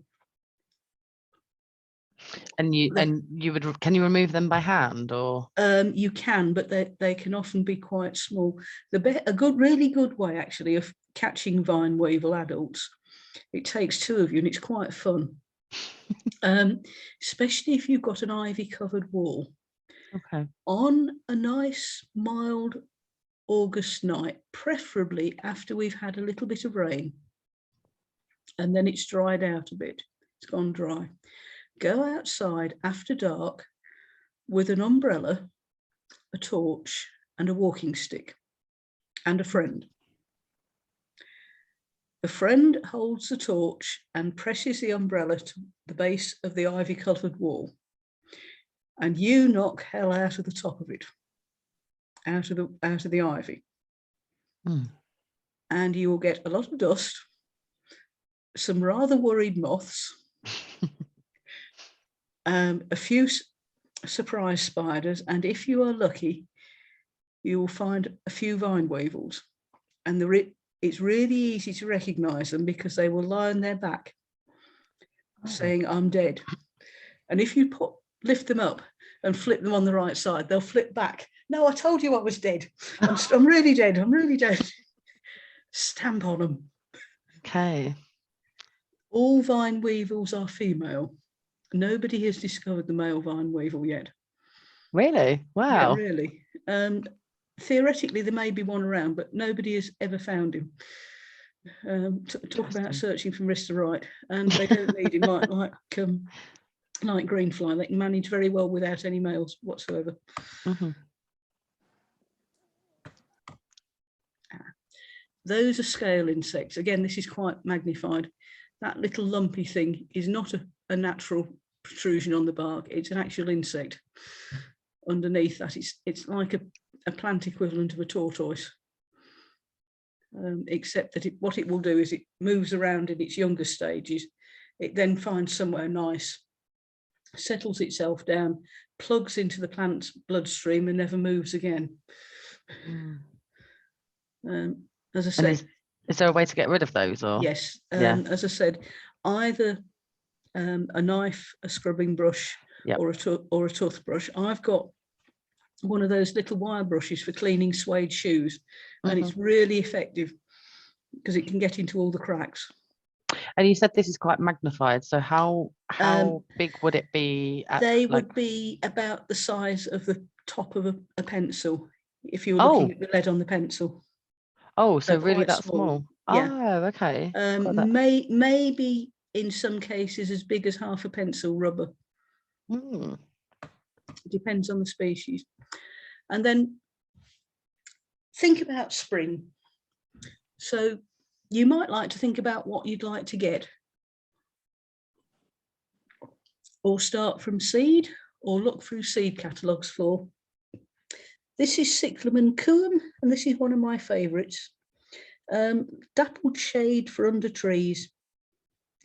And can you remove them by hand, or? You can, but they can often be quite small. Really good way actually of catching vine weevil adults. It takes two of you, and it's quite fun. Especially if you've got an ivy covered wall. Okay. On a nice mild August night, preferably after we've had a little bit of rain, and then it's dried out a bit, it's gone dry. Go outside after dark with an umbrella, a torch, and a walking stick, and a friend. The friend holds the torch and presses the umbrella to the base of the ivy-covered wall. and you knock hell out of the top of it, out of the ivy. Mm. And you will get a lot of dust, some rather worried moths, a few surprise spiders, and if you are lucky, you will find a few vine weevils. And it's really easy to recognise them because they will lie on their back saying, "I'm dead." And if you lift them up and flip them on the right side, they'll flip back. "No, I told you I was dead. I'm really dead. I'm really dead." Stamp on them. Okay. All vine weevils are female. Nobody has discovered the male vine weevil yet. Really? Yeah, Wow. really. Theoretically, there may be one around, but nobody has ever found him. Talk about searching from wrist to right, and they don't need him like greenfly. They can manage very well without any males whatsoever. Mm-hmm. Those are scale insects. Again, this is quite magnified. That little lumpy thing is not a natural protrusion on the bark. It's an actual insect. Underneath that, it's like a plant equivalent of a tortoise, except that what it will do is it moves around in its younger stages. It then finds somewhere nice, settles itself down, plugs into the plant's bloodstream and never moves again. As I said, is there a way to get rid of those? Or yes, as I said, either a knife, a scrubbing brush, yep. or a toothbrush. I've got one of those little wire brushes for cleaning suede shoes, and it's really effective because it can get into all the cracks. And you said this is quite magnified, so how big would it be? They would be about the size of the top of a pencil, if you were looking at the lead on the pencil. Oh, so really that small? Yeah. Oh, okay. Maybe in some cases as big as half a pencil rubber. Depends on the species. And then think about spring. So you might like to think about what you'd like to get, or start from seed, or look through seed catalogues for. This is Cyclamen coum, and this is one of my favourites. Dappled shade for under trees.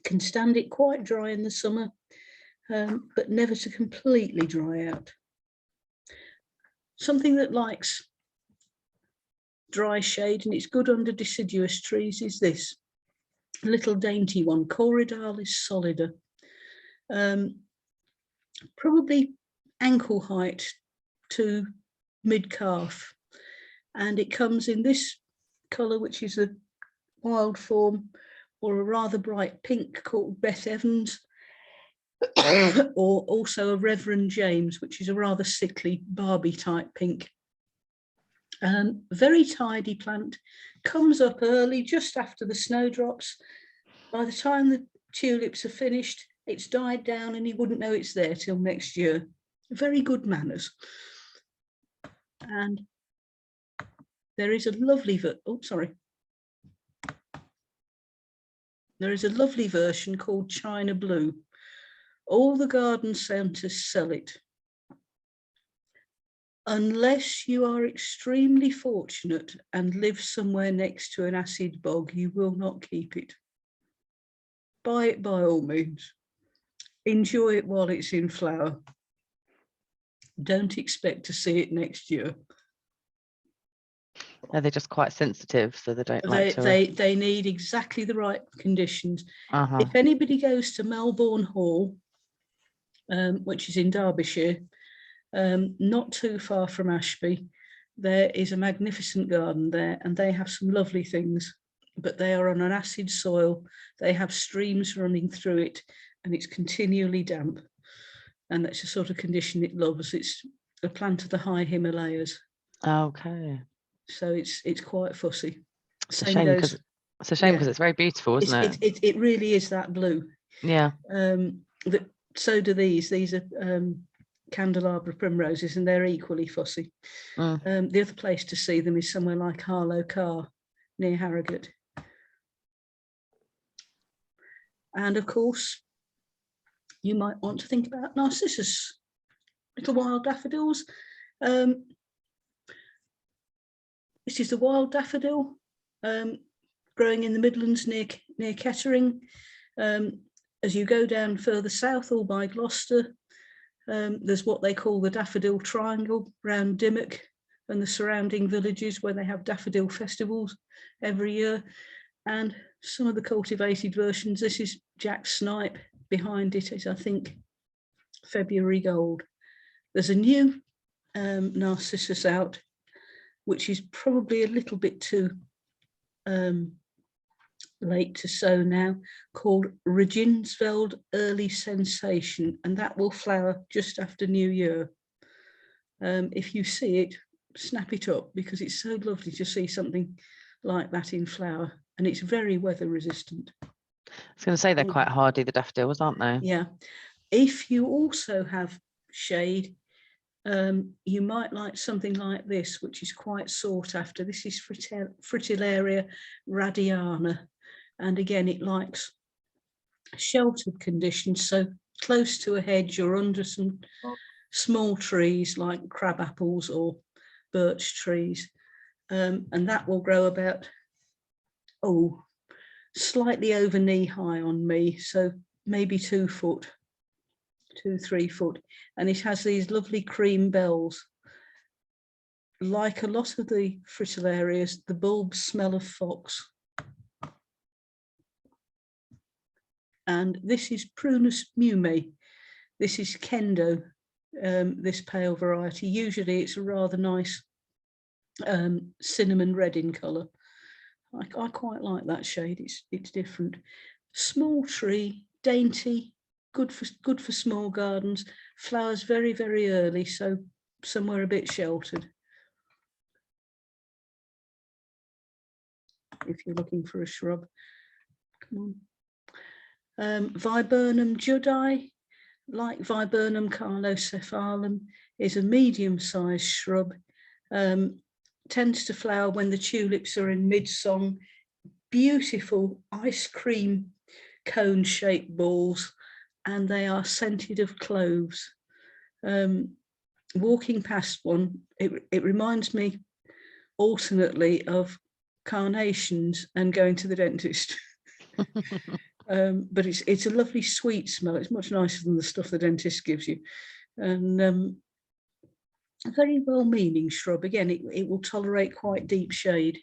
Can stand it quite dry in the summer, but never to completely dry out. Something that likes dry shade and it's good under deciduous trees is this little dainty one, Corydalis solida. Probably ankle height to mid-calf, and it comes in this colour, which is a wild form, or a rather bright pink called Beth Evans, or also a Reverend James, which is a rather sickly Barbie type pink. Very tidy plant, comes up early just after the snowdrops. By the time the tulips are finished, it's died down and you wouldn't know it's there till next year. Very good manners. And there is a lovely there is a lovely version called China Blue. All the garden centres sell it. Unless you are extremely fortunate and live somewhere next to an acid bog, you will not keep it. Buy it by all means. Enjoy it while it's in flower. Don't expect to see it next year. Are they just quite sensitive, so they don't like to? They need exactly the right conditions. If anybody goes to Melbourne Hall, which is in Derbyshire, not too far from Ashby, there is a magnificent garden there, and they have some lovely things, but they are on an acid soil. They have streams running through it, and it's continually damp, and that's the sort of condition it loves. It's a plant of the high Himalayas. Okay. So it's quite fussy. It's a shame because it's very beautiful, isn't it? It really is that blue. Yeah. So do these. These are candelabra primroses, and they're equally fussy. The other place to see them is somewhere like Harlow Carr, near Harrogate. And of course, you might want to think about narcissus. little wild daffodils. This is the wild daffodil, growing in the Midlands near Kettering. As you go down further south, all by Gloucester, there's what they call the Daffodil Triangle around Dimmock and the surrounding villages, where they have daffodil festivals every year. And some of the cultivated versions, this is Jack Snipe, behind it is, I think, February Gold. There's a new narcissus out, which is probably a little bit too late to sow now, called Reginsveld Early Sensation, and that will flower just after New Year. If you see it, snap it up, because it's so lovely to see something like that in flower, and it's very weather resistant. I was going to say they're quite hardy, the daffodils, aren't they? Yeah. If you also have shade, you might like something like this, which is quite sought after. This is Fritillaria radiana, and again, it likes sheltered conditions, so close to a hedge or under some small trees like crab apples or birch trees, and that will grow about slightly over knee high on me, so maybe 2 foot, 2-3 foot, and it has these lovely cream bells. Like a lot of the fritillarias, the bulbs smell of fox. And this is Prunus mume. This is Kendo, this pale variety. Usually it's a rather nice cinnamon red in colour. I quite like that shade. It's different. Small tree, dainty, good for small gardens. Flowers very, very early, so somewhere a bit sheltered. If you're looking for a shrub, come on. Viburnum judai, like Viburnum carlocephalum, is a medium-sized shrub. Tends to flower when the tulips are in mid-song. Beautiful ice cream cone-shaped balls, and they are scented of cloves. Walking past one, it reminds me alternately of carnations and going to the dentist. But it's a lovely sweet smell. It's much nicer than the stuff the dentist gives you, and a very well-meaning shrub. Again, it will tolerate quite deep shade.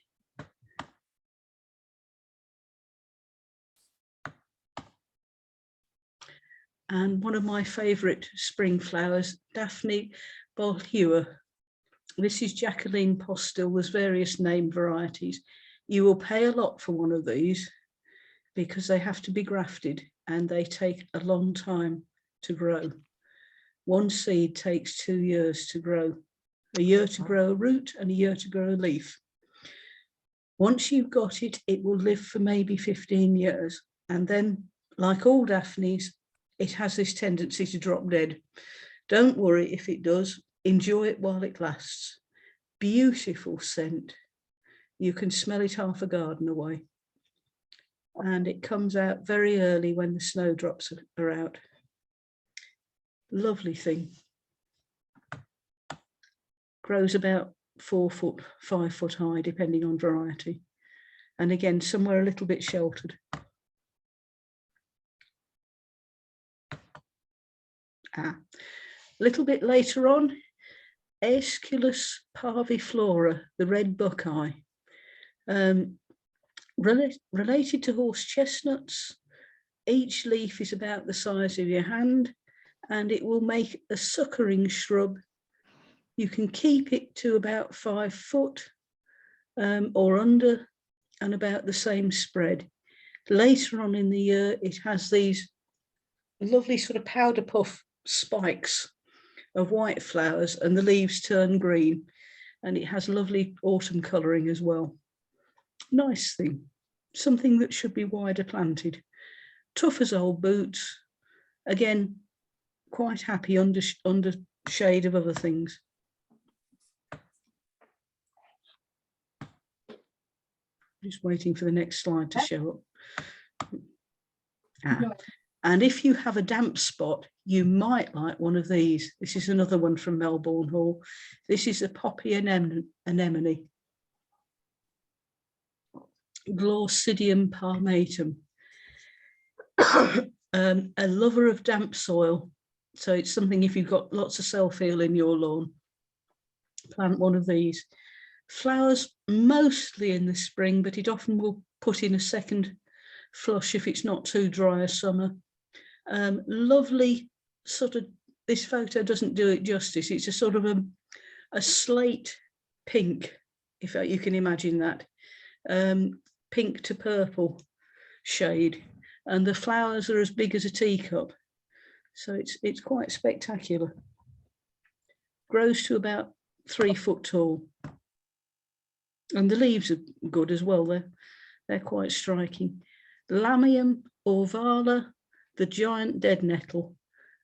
And one of my favourite spring flowers, Daphne Bolhua. This is Jacqueline Postil. There's various name varieties. You will pay a lot for one of these, because they have to be grafted and they take a long time to grow. One seed takes 2 years to grow, a year to grow a root and a year to grow a leaf. Once you've got it, it will live for maybe 15 years. And then, like all Daphnes, it has this tendency to drop dead. Don't worry if it does. Enjoy it while it lasts. Beautiful scent. You can smell it half a garden away. And it comes out very early when the snowdrops are out. Lovely thing. Grows about 4 foot, 5 foot high, depending on variety. And again, somewhere a little bit sheltered. A little bit later on, Aesculus parviflora, the red buckeye. Related to horse chestnuts. Each leaf is about the size of your hand, and it will make a suckering shrub. You can keep it to about 5 foot or under, and about the same spread. Later on in the year, it has these lovely sort of powder puff spikes of white flowers, and the leaves turn green, and it has lovely autumn colouring as well. Nice thing, something that should be wider planted. Tough as old boots. Again, quite happy under shade of other things. Just waiting for the next slide to show up. And if you have a damp spot, you might like one of these. This is another one from Melbourne Hall. This is a poppy anemone, Glaucidium palmatum. A lover of damp soil. So it's something, if you've got lots of self-heal in your lawn, plant one of these. Flowers mostly in the spring, but it often will put in a second flush if it's not too dry a summer. Lovely sort of, this photo doesn't do it justice. It's a sort of a slate pink, if you can imagine that, pink to purple shade, and the flowers are as big as a teacup, so it's quite spectacular. Grows to about 3 foot tall, and the leaves are good as well. They're quite striking. Lamium orvala, the giant dead nettle.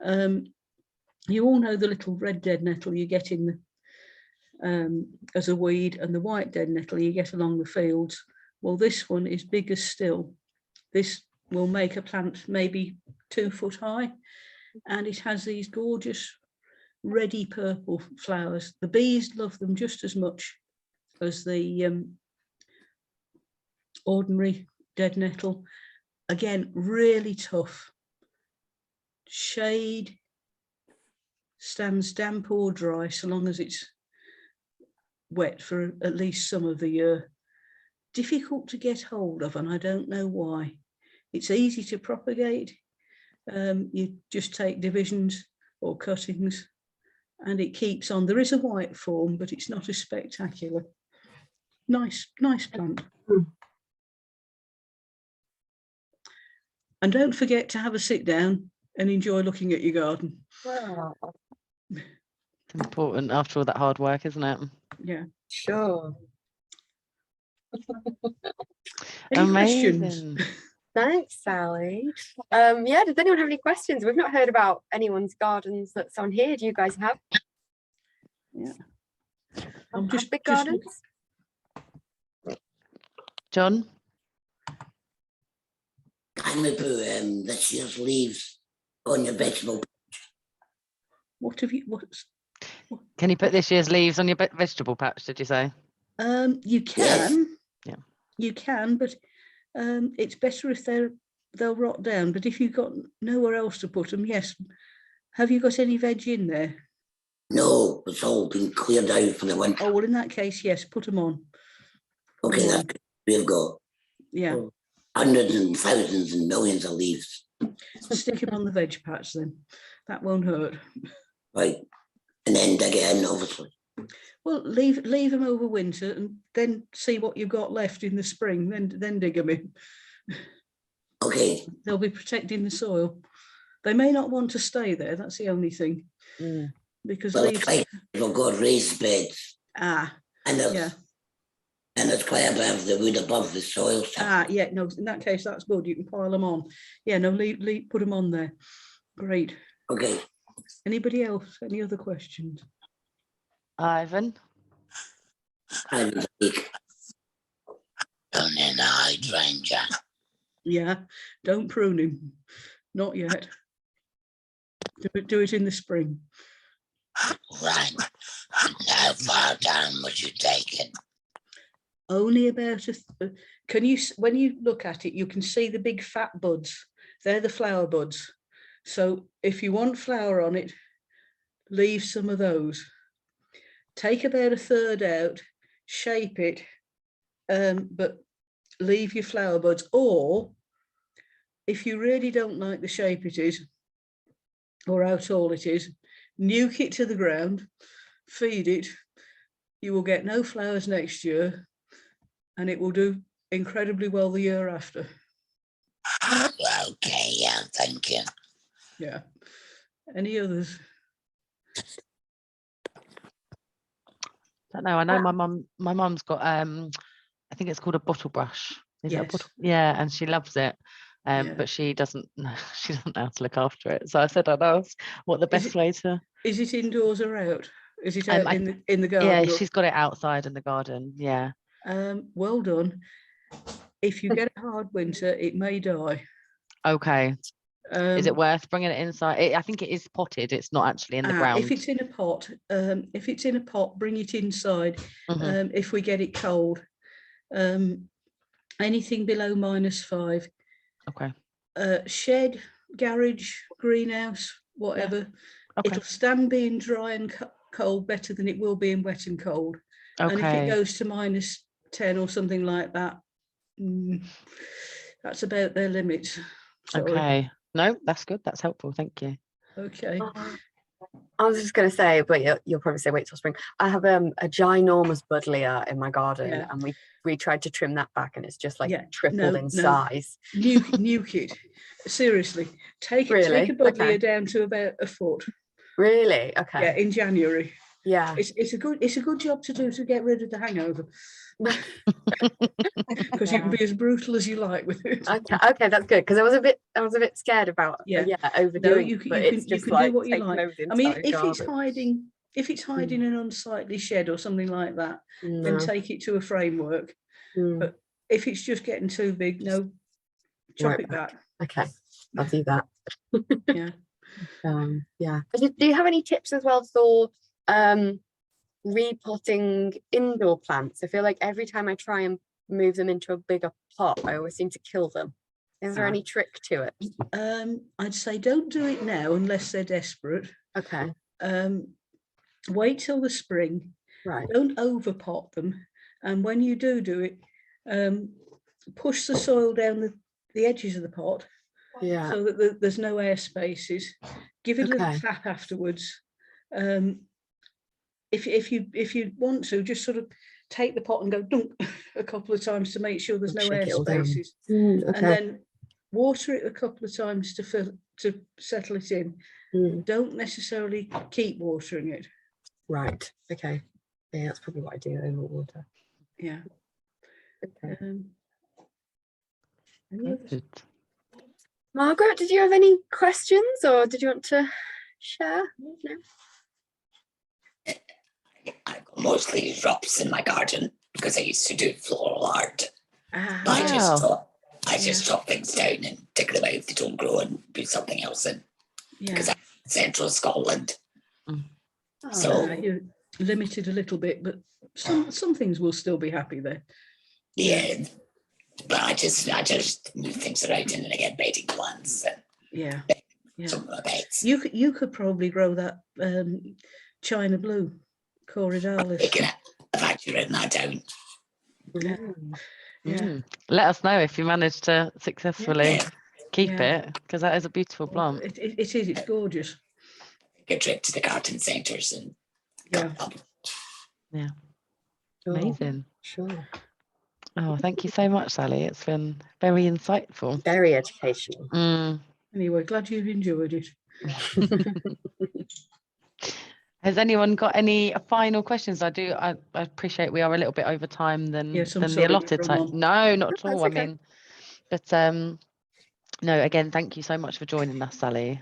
You all know the little red dead nettle you get in the as a weed, and the white dead nettle you get along the fields. Well, this one is bigger still. This will make a plant maybe 2 foot high, and it has these gorgeous reddy purple flowers. The bees love them just as much as the ordinary dead nettle. Again, really tough. Shade, stands damp or dry so long as it's wet for at least some of the year. Difficult to get hold of, and I don't know why. It's easy to propagate. You just take divisions or cuttings and it keeps on. There is a white form, but it's not as spectacular. Nice plant. And don't forget to have a sit down and enjoy looking at your garden. Wow. It's important after all that hard work, isn't it? Yeah. Sure. Any Amazing. questions? Thanks, Sally. Yeah, does anyone have any questions? We've not heard about anyone's gardens that's on here. Do you guys have? Yeah. I'm just big gardens. John? Can we put this year's leaves on your vegetable? What have you? Can you put this year's leaves on your vegetable patch, did you say? You can. Yeah. You can, but it's better if they'll rot down. But if you've got nowhere else to put them, yes. Have you got any veg in there? No, it's all been cleared out for the winter. Oh, well, in that case, yes, put them on. Okay, that's good. We've got hundreds and thousands and millions of leaves. Stick them on the veg patch then. That won't hurt. Right, and then dig it in, obviously. Well, leave them over winter and then see what you've got left in the spring. Then dig them in. Okay. They'll be protecting the soil. They may not want to stay there. That's the only thing. Because leaves. We've got raised beds. And it's quite above the wood, above the soil. No, in that case, that's good. You can pile them on. Yeah, no, put them on there. Great. Okay. Anybody else? Any other questions? Ivan? Ivan's weak. Down in the hydrangea. Yeah, don't prune him. Not yet. Do it in the spring. Right. How far down was you taken? Only about can you, when you look at it, you can see the big fat buds. They're the flower buds. So if you want flower on it, leave some of those. Take about a third out, shape it, but leave your flower buds. Or if you really don't like the shape it is, or how tall it is, nuke it to the ground, feed it. You will get no flowers next year, and it will do incredibly well the year after. Okay, yeah, thank you. Yeah. Any others? I don't know. I know my mum's got I think it's called a bottle brush. Is it a bottle? Yeah, and she loves it. But she doesn't know how to look after it. So I said I'd ask what the best way to. Is it indoors or out? Is it out in the garden? Yeah, she's got it outside in the garden. Yeah. Well done. If you get a hard winter, it may die. Okay. Is it worth bringing it inside? I think it is potted. It's not actually in the ground. If it's in a pot, bring it inside. If we get it cold, anything below -5. Okay. Shed, garage, greenhouse, whatever. Yeah. Okay. It'll stand being dry and cold better than it will being wet and cold. Okay. And if it goes to -10 or something like that, that's about their limit. Sorry. Okay. No, that's good. That's helpful. Thank you. Okay. I was just going to say, but you'll probably say wait till spring. I have a ginormous buddleia in my garden, and we tried to trim that back, and it's just like tripled in size. Nuke it. Seriously, take a buddleia down to about a foot. Really? Okay. Yeah, in January. Yeah, it's a good job to do to get rid of the hangover. Because you can be as brutal as you like with it. Okay, that's good, because I was a bit scared about overdoing. You can do what you like. I mean, if it's hiding in an unsightly shed or something like that, then take it to a framework. But if it's just getting too big, chop it back. Okay, I'll do that. Yeah. Do you have any tips as well for repotting indoor plants? I feel like every time I try and move them into a bigger pot, I always seem to kill them. Is there any trick to it? I'd say don't do it now unless they're desperate. Okay. Wait till the spring. Right. Don't overpot them. And when you do it, push the soil down the edges of the pot. Yeah. So that there's no air spaces. Give it a little tap afterwards. If you want to, just sort of take the pot and go dunk a couple of times to make sure there's no air spaces, and then water it a couple of times to settle it in. Don't necessarily keep watering it. Right. Okay. Yeah, that's probably what I do, over water. Yeah. Okay. Good. Margaret, did you have any questions, or did you want to share? No. I've got mostly drops in my garden because I used to do floral art. Wow. I just chop things down and take them out if they don't grow and do something else in. Because I'm in central Scotland. So you're limited a little bit, but some things will still be happy there. Yeah. But I just move things around and I get bedding plants. Yeah. Some of my beds. You could probably grow that China blue, Corydalis. I've actually written that down. Let us know if you manage to successfully keep it, because that is a beautiful plant. It is. It's gorgeous. A trip to the garden centres and Amazing. Sure. Oh, thank you so much, Sally. It's been very insightful. Very educational. Anyway, glad you've enjoyed it. Has anyone got any final questions? I appreciate we are a little bit over time than the allotted time. No, not at all. Okay. I mean, but no, again, thank you so much for joining us, Sally.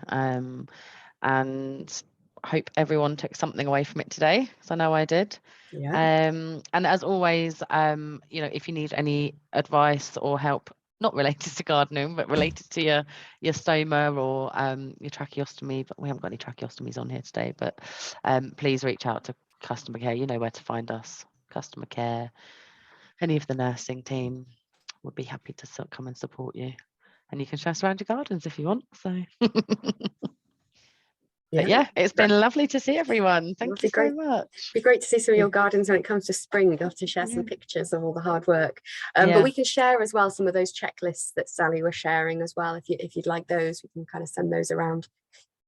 And hope everyone took something away from it today, because I know I did. Yeah. And as always, if you need any advice or help, not related to gardening, but related to your stoma or your tracheostomy, but we haven't got any tracheostomies on here today, but please reach out to customer care. You know where to find us. Customer care, any of the nursing team would be happy to come and support you. And you can show us around your gardens if you want. So it's been lovely to see everyone. Thank you so much. It'd be great to see some of your gardens when it comes to spring. We'll have to share some pictures of all the hard work. But we can share as well some of those checklists that Sally was sharing as well. If you'd like those, we can kind of send those around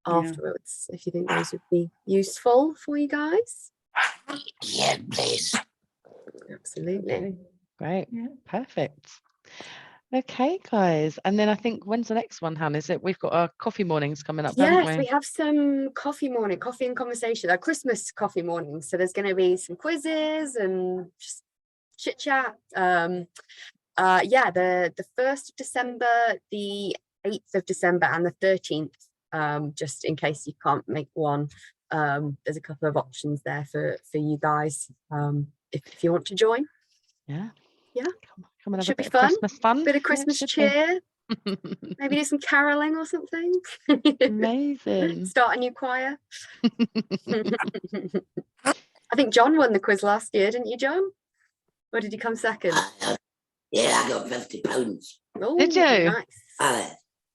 afterwards if you think those would be useful for you guys. Yeah, please. Absolutely. Okay. Great. Perfect. Okay, guys. And then I think, when's the next one, Han? Is it, we've got our coffee mornings coming up, haven't Yes, we have some coffee and conversation, Christmas coffee mornings. So there's going to be some quizzes and just chit chat. The 1st of December, the 8th of December, and the 13th. Just in case you can't make one, there's a couple of options there for you guys. If you want to join. Yeah. Yeah. Come and have Should a bit be fun. of Christmas fun. Bit of Christmas cheer. Maybe do some caroling or something. Amazing. Start a new choir. I think John won the quiz last year, didn't you, John? Or did you come second? Yeah, I got £50. Oh, Did you?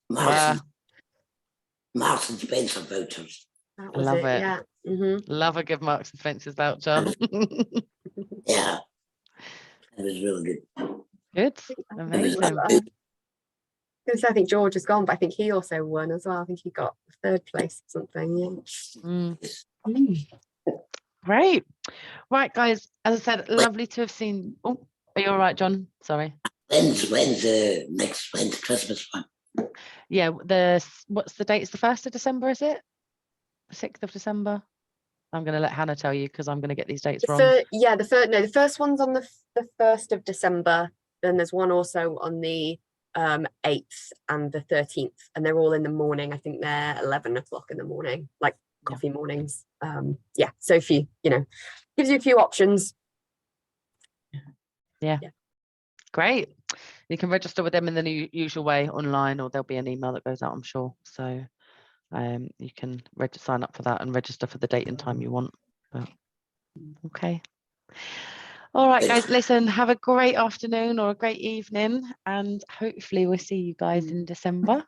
nice. Marks and Spencer vouchers. That was Love it. Yeah. Love a good Marks and Spencer's voucher. Yeah, it was really good. Good. Amazing. I think George has gone, but I think he also won as well. I think he got third place or something. Yeah. Great. Right, guys. As I said, lovely to have seen. Oh, are you all right, John? Sorry. When's the Christmas one? Yeah. What's the date? It's the 1st of December, is it? 6th of December. I'm going to let Hannah tell you because I'm going to get these dates wrong. The first one's on the 1st of December. Then there's one also on the 8th and the 13th, and they're all in the morning. I think they're 11 o'clock in the morning, like coffee mornings. So if you gives you a few options. Yeah. Great. You can register with them in the usual way online, or there'll be an email that goes out, I'm sure. So you can sign up for that and register for the date and time you want. But, okay. All right, guys, listen, have a great afternoon or a great evening, and hopefully we'll see you guys in December.